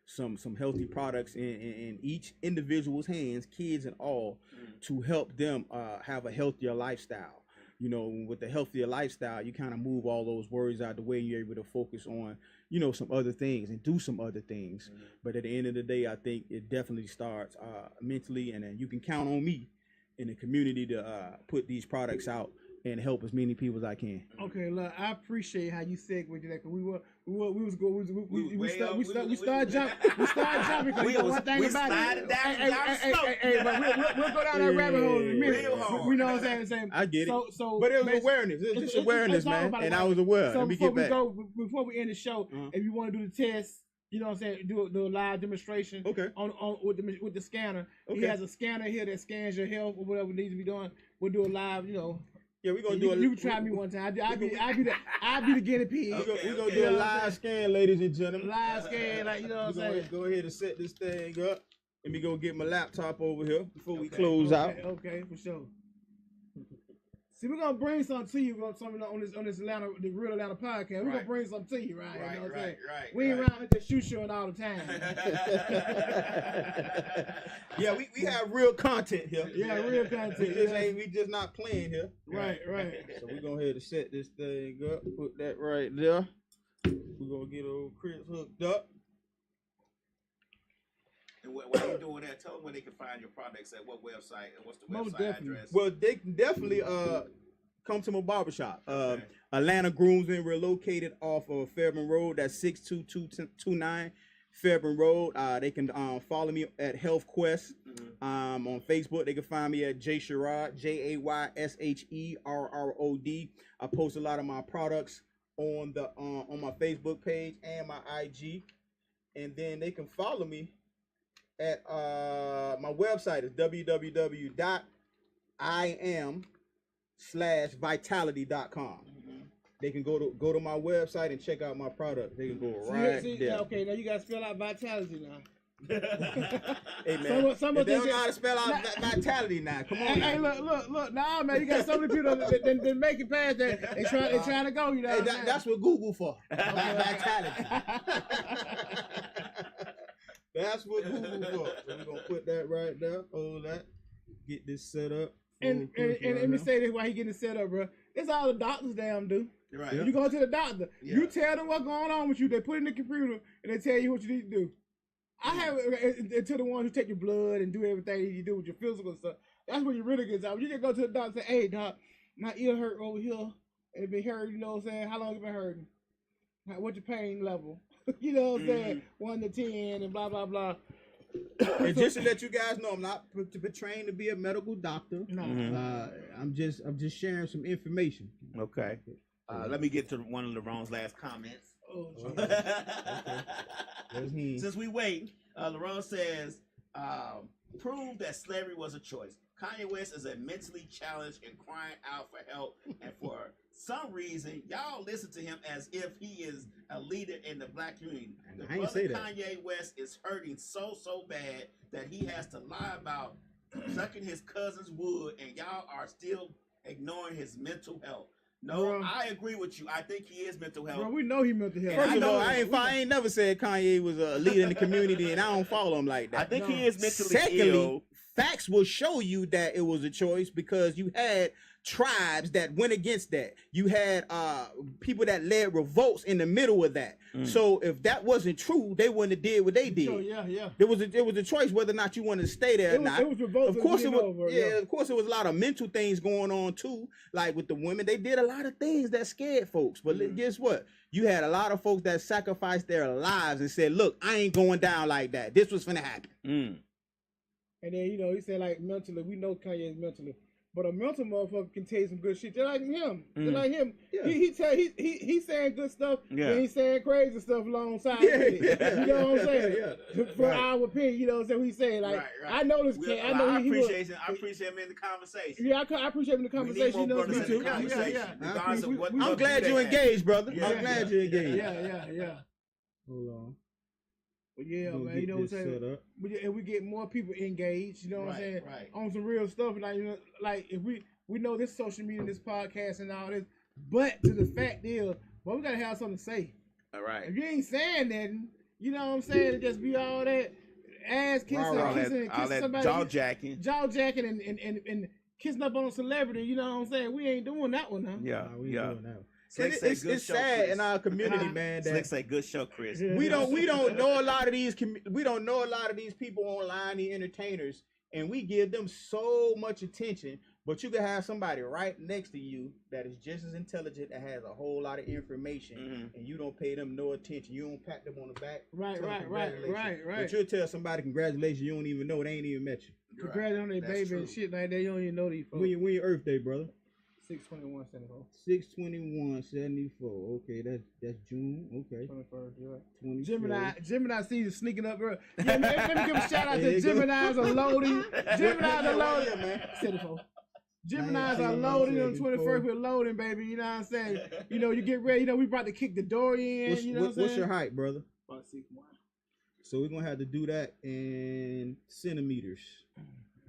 some healthy products in each individual's hands, kids and all, to help them have a healthier lifestyle. With the healthier lifestyle, you kind of move all those worries out the way. You're able to focus on, some other things and do some other things. But at the end of the day, I think it definitely starts mentally, and then you can count on me in the community to put these products out and help as many people as I can. Okay, look, I appreciate how you segued to that, because we started jumping. We started down We'll go down that rabbit hole in a minute. Real hard. You know what I'm saying? I get it. So, but it was awareness. It's just awareness, man. And I was aware. So Let me get back. Before we end the show, if you want to do the test, you know what I'm saying, do a live demonstration. Okay. On with the scanner. Okay. He has a scanner here that scans your health or whatever needs to be done. We'll do a live, Yeah, we're gonna you, do it. You can try me one time. I'll be the guinea pig. We're gonna do a live scan, ladies and gentlemen. Live scan, like, you know what I'm saying. Go ahead and set this thing up. Let me go get my laptop over here before we close out. Okay, for sure. See, we're gonna bring something to you on this Atlanta, the Real Atlanta podcast. We're gonna bring something to you, right? You know what I'm saying? We ain't around here just shooting all the time. Yeah, we have real content here. Yeah, real content. We just not playing here. Right. So we're gonna head to set this thing up. Put that right there. We're gonna get old Chris hooked up. And while you're doing that, tell them where they can find your products at what website and what's the website address. Well, they can definitely come to my barbershop. Atlanta Groomsmen. We're located off of Fairburn Road. That's 62229 Fairburn Road. They can follow me at Health Quest. On Facebook, they can find me at Jay Sherod, JaySherod. I post a lot of my products on my Facebook page and my IG, and then they can follow me at my website is www.im/vitality.com. They can go to my website and check out my product. They can go right there. Okay, now you gotta spell out vitality now. Hey man, some they of don't know how to spell out vitality now. Come on. Hey, look, nah, man, you got some of the people that make it past that. They trying to go. You know, hey, that's what Google for. Vitality. That's what Google for. So we're gonna put that right there. Hold that. Get this set up. And let me say this while he getting it set up, bro. It's all the doctors damn do. Right. You go to the doctor. Yeah. You tell them what's going on with you. They put it in the computer and they tell you what you need to do. I have to the ones who take your blood and do everything you do with your physical stuff. That's when you really get out. You just go to the doctor and say, "Hey, doc, my ear hurt over here. And it been hurt. You know what I'm saying? How long it been hurting? What's your pain level? You know what I'm saying? 1 to 10 and blah blah blah." And just to let you guys know, I'm not trained to be a medical doctor. No. I'm just sharing some information. Okay. Let me get to one of LaRon's last comments. Oh, Since we wait, LaRon says, prove that slavery was a choice. Kanye West is a mentally challenged and crying out for help, and for some reason, y'all listen to him as if he is a leader in the black community. The I ain't say that. Kanye West is hurting so bad that he has to lie about sucking his cousin's wood, and y'all are still ignoring his mental health. No, Bro. I agree with you. I think he is mental health. Bro, we know he mental health. First of all, I ain't never said Kanye was a leader in the community, and I don't follow him like that. I think he is mentally Secondly, ill. facts will show you that it was a choice because you had tribes that went against that. You had people that led revolts in the middle of that. So if that wasn't true, they wouldn't have did what they did. So, yeah. There was a choice whether or not you wanted to stay there or not. It was revolts. Of course it was. Over, Of course it was a lot of mental things going on too. Like with the women, they did a lot of things that scared folks. But guess what? You had a lot of folks that sacrificed their lives and said, "Look, I ain't going down like that. This was finna happen." And then, he said, like, mentally, we know Kanye is mentally. But a mental motherfucker can tell you some good shit. Just like him. Just Mm. like him. Yeah. He's saying good stuff. Yeah. And he's saying crazy stuff alongside Yeah. with it. You know what I'm saying? Yeah. For our opinion, you know what I'm saying? He's saying like, Right. I know this Well, cat. I know I he appreciate him in the conversation. Yeah, I appreciate him in the We need conversation. more You know, brothers me in too. the conversation, regardless of what. we- I'm glad you engaged, brother. Yeah. I'm glad you engaged. Yeah. Hold on. But yeah, Gonna man, get you know what I'm this saying? set up. And we get more people engaged, you know what I'm saying? Right. On some real stuff. Like, you know, like if we know this social media, this podcast and all this, but to the fact is, well, we gotta have something to say. All right. If you ain't saying nothing, you know what I'm saying? It just be all that ass kissing, All kissing that somebody, jaw jacking. jaw jacking and kissing up on a celebrity, you know what I'm saying? We ain't doing that one, huh? Yeah. Nah, we ain't doing that. Slick say It's good show, sad Chris. in our community, man. Slick That say good show, Chris. Yeah. we don't know a lot of these we don't know a lot of these people online, the entertainers, and we give them so much attention. But you can have somebody right next to you that is just as intelligent, that has a whole lot of information, and you don't pay them no attention. You don't pat them on the back. Right, tell them right. congratulations. But But you'll tell somebody congratulations, you don't even know, they ain't even met you. Congrats on their That's baby true. and shit like that. You don't even know these folks. When your Earth Day, brother? 6/21/74. 6/21/74. Okay, that's June. Okay. 21st, yeah. 24. Gemini season sneaking up early. Yeah, man, let me give a shout out There to you go. Geminis are loading. Geminis are loading. Yeah, man. 74. Geminis are loading on the 21st. We're loading, baby. You know what I'm saying? You know, you get ready. You know, we about to kick the door in. You know what I'm saying? What's your height, brother? About 6'1". So we're gonna have to do that in centimeters.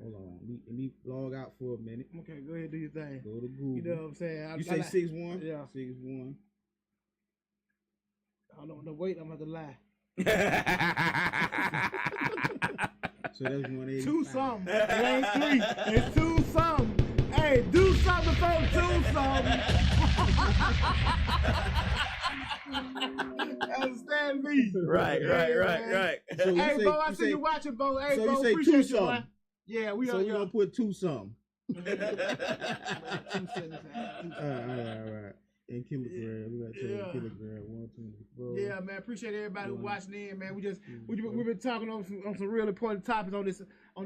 Hold on, let me log out for a minute. Okay, go ahead, do your thing. Go to Google. You know what I'm saying? You say 6'1"? Yeah. 6'1". I don't know. Wait, I'm about to lie. So that's 180. 2 something. It ain't 3. It's 2 something. Hey, do something before 2 something. Understand me? Right. So you Hey, say- Bo, I you see say- you watching, Bo. Hey, so Bo, you say appreciate 2 you, something. man. Yeah, we So are. we're gonna put 2 something. 2 cents. All right. In kilogram, we got to Yeah. kilogram. 124. Yeah, man. Appreciate everybody who watching in, man. We've been talking on some real important topics on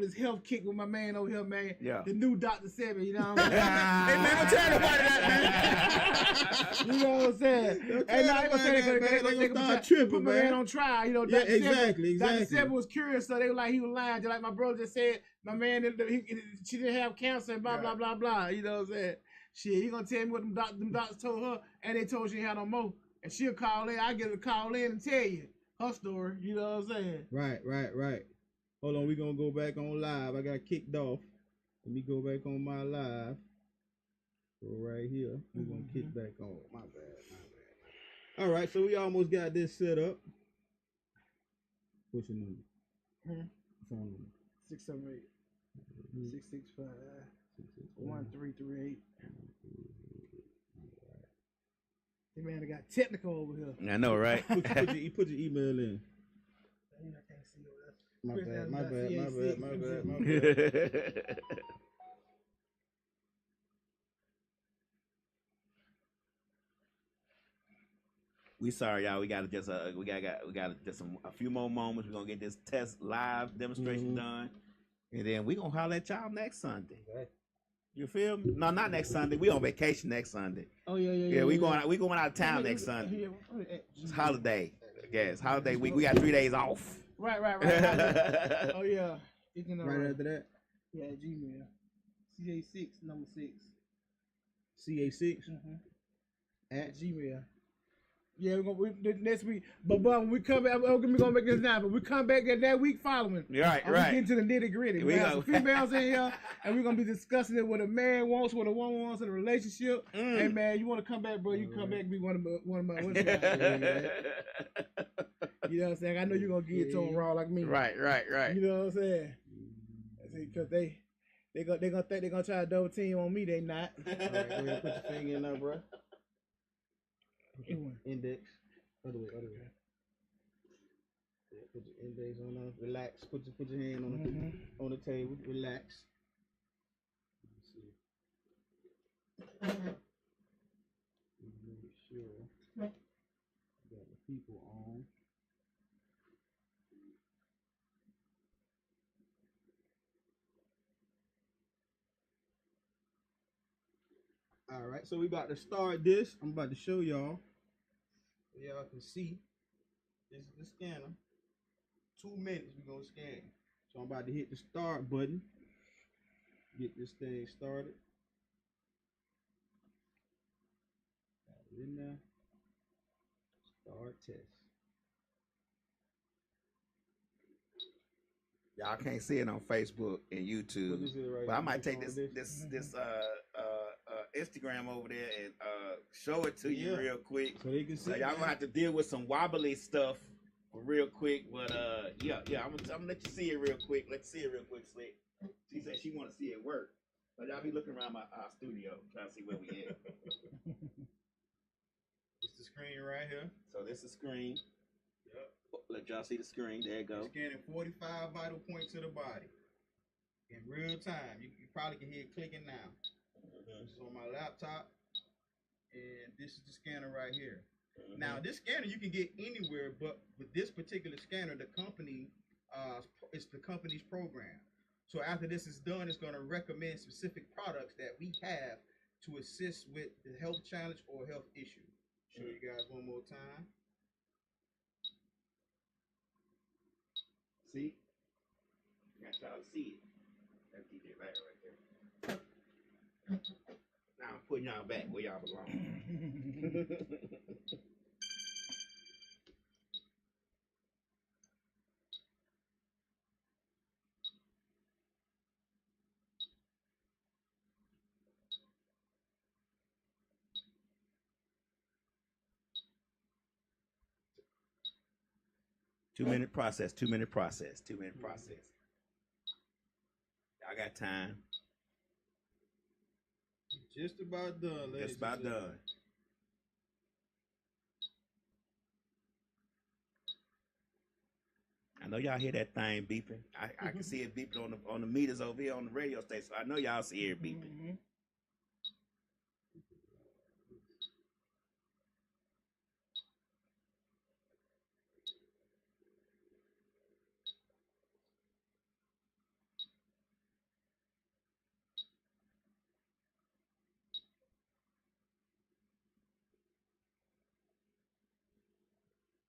this health kick with my man over here, man. Yeah. The new Dr. Seven, you know what I'm saying? Hey man, don't tell nobody that, man. You know what I'm saying? Don't And tell now nobody that, man. They gonna start tripping, put my man man. on trial. You know, Yeah, Dr. exactly. Dr. Seven was curious, so they were like, he was lying. Just like my brother just said, my man, she didn't have cancer and blah, blah, blah, blah. You know what I'm saying? Shit, he gonna tell me what them doctors told her, and they told she had no more. And she'll call in. I get her to call in and tell you her story. You know what I'm saying? Right. Hold on, we gonna go back on live. I got kicked off. Let me go back on my live. Go right here. We're gonna kick back on. My bad. All right, so we almost got this set up. What's your number? Phone number. 678 665 1338. Hey man, I got technical over here. I know, right? Put your email in. I can't see over there. My Chris bad. Adams My got bad. CA6. We sorry, y'all. We got just a few more moments. We're gonna get this test live demonstration done, and then we gonna holler at y'all next Sunday. Okay. You feel me? No, not next Sunday. We on vacation next Sunday. Oh yeah. Yeah, we going out of town next Sunday. It's holiday. I guess holiday week. We got 3 days off. Right. Oh yeah. You can, Right after that, yeah, Gmail. CA6 number 6. CA6 At Gmail. Yeah, we're gonna next week. But when we come back, we're gonna make this now. But we come back that week following. Right. We get into the nitty gritty. We have some females in here, and we're gonna be discussing it. What a man wants, what a woman wants in a relationship. Hey man, you want to come back, bro? You come back and be one of my. You know what I'm saying? I know you're gonna get it to them raw like me. Right. You know what I'm saying? Because they gonna think they're gonna try to double team on me. They not. All right, go ahead, put your finger in there, bro. Index. Other way. Yeah, put your index on there. Relax. Put your hand on the table. Relax. Let's see. Make sure you got the people on. All right, so we about to start this. I'm about to show y'all. So y'all can see. This is the scanner. 2 minutes we gonna scan. So I'm about to hit the start button. Get this thing started. Got it in there. Start test. Y'all can't see it on Facebook and YouTube, Right, but I might take this Instagram over there and show it to you real quick. So they can see. So y'all gonna have to deal with some wobbly stuff real quick, but yeah, I'm gonna let you see it real quick. Let's see it real quick, Slick. She said she want to see it work. So y'all be looking around our studio trying to see where we at. It's the screen right here. So this is screen. Yep. Let y'all see the screen. There you go. Scanning 45 vital points of the body in real time. You probably can hear it clicking now. This is on my laptop, and this is the scanner right here. Now, this scanner you can get anywhere, but with this particular scanner, the company, it's the company's program. So after this is done, it's going to recommend specific products that we have to assist with the health challenge or health issue. Show you guys one more time. See? Got y'all to see it. That's DJ right there. Now I'm putting y'all back where y'all belong. 2-minute process, 2-minute process, 2-minute process. Y'all got time. Just about done, ladies. Just about done. I know y'all hear that thing beeping. I can see it beeping on the meters over here on the radio station. So I know y'all see it beeping.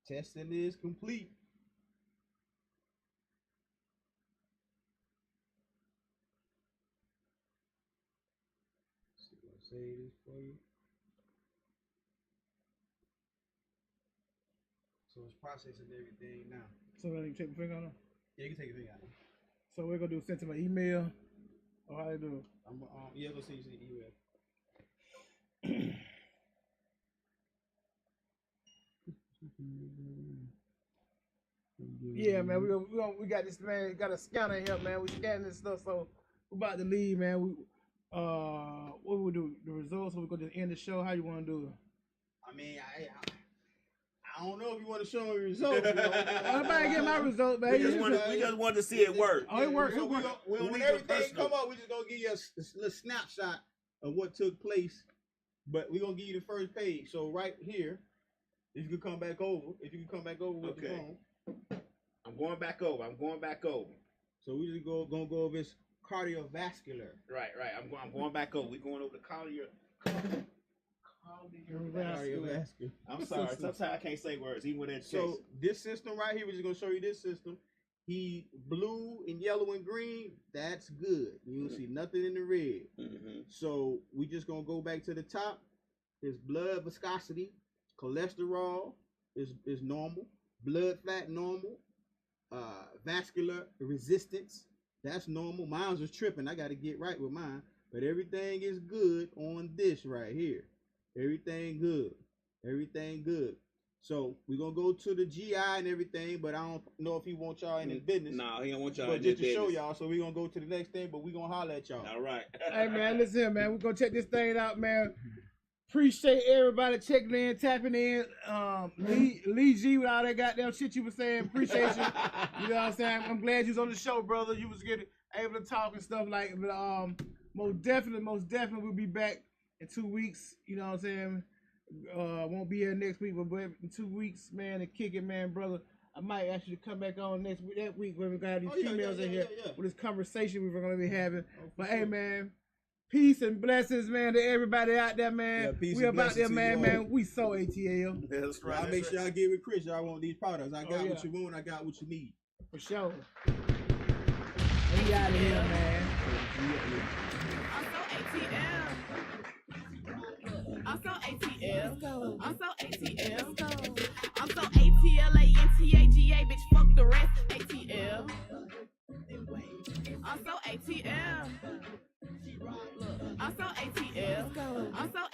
Testing is complete. So I'll say this for you. So it's processing everything now. So I can take my finger on it? Yeah, you can take your finger out. So we're gonna do send to my email. Or how to do it? Yeah, go see your email. Yeah, man, we got this, man. Got a scanner here, man. We scanning this stuff, so we about to leave, man. We what we do? The results. So we gonna just end the show. How you want to do it? I mean, I don't know if you want to show me results. You know? Everybody get my result, man. We just wanted to see it work. Oh, it worked. So when everything come up, we just gonna give you a little snapshot of what took place. But we're gonna give you the first page. So right here, if you can come back over, with the phone. I'm going back over. So we just gonna go over this cardiovascular. Right. I'm going back over. We're going over the cardiovascular. I'm sorry. Sometimes I can't say words, even with education. So this system right here, we're just gonna show you this system. He blue and yellow and green. That's good. You don't see nothing in the red. So we just gonna go back to the top. His blood viscosity, cholesterol is normal. Blood fat normal. Vascular resistance, that's normal. Mine was tripping. I got to get right with mine. But everything is good on this right here. Everything good. So we're going to go to the GI and everything, but I don't know if he wants y'all in his business. No, he don't want y'all but in just his to show business. y'all, so we're going to go to the next thing, but we're going to holler at y'all. All right. Hey, man, listen, man. We're gonna check this thing out, man. Appreciate everybody checking in, tapping in. Lee G with all that goddamn shit you was saying. Appreciate you. You know what I'm saying? I'm glad you was on the show, brother. You was getting able to talk and stuff like. But most definitely, we'll be back in 2 weeks. You know what I'm saying? Won't be here next week, but in 2 weeks, man, to kick it, man, brother. I might actually come back on that week when we got these females in here with this conversation we were gonna be having. But hey, man. Peace and blessings, man, to everybody out there, man. Yeah, peace We and about there, blessings to man, you all. man. We so ATL. That's Y'all make sure y'all get with Chris. Y'all want these products. I got yeah. what you want. I got what you need. For sure. We out of here, man. I'm so ATL. I'm so ATL. I'm so ATLANTAGA, bitch. Fuck the rest. ATL. I'm so ATL. I'm so ATL. I'm so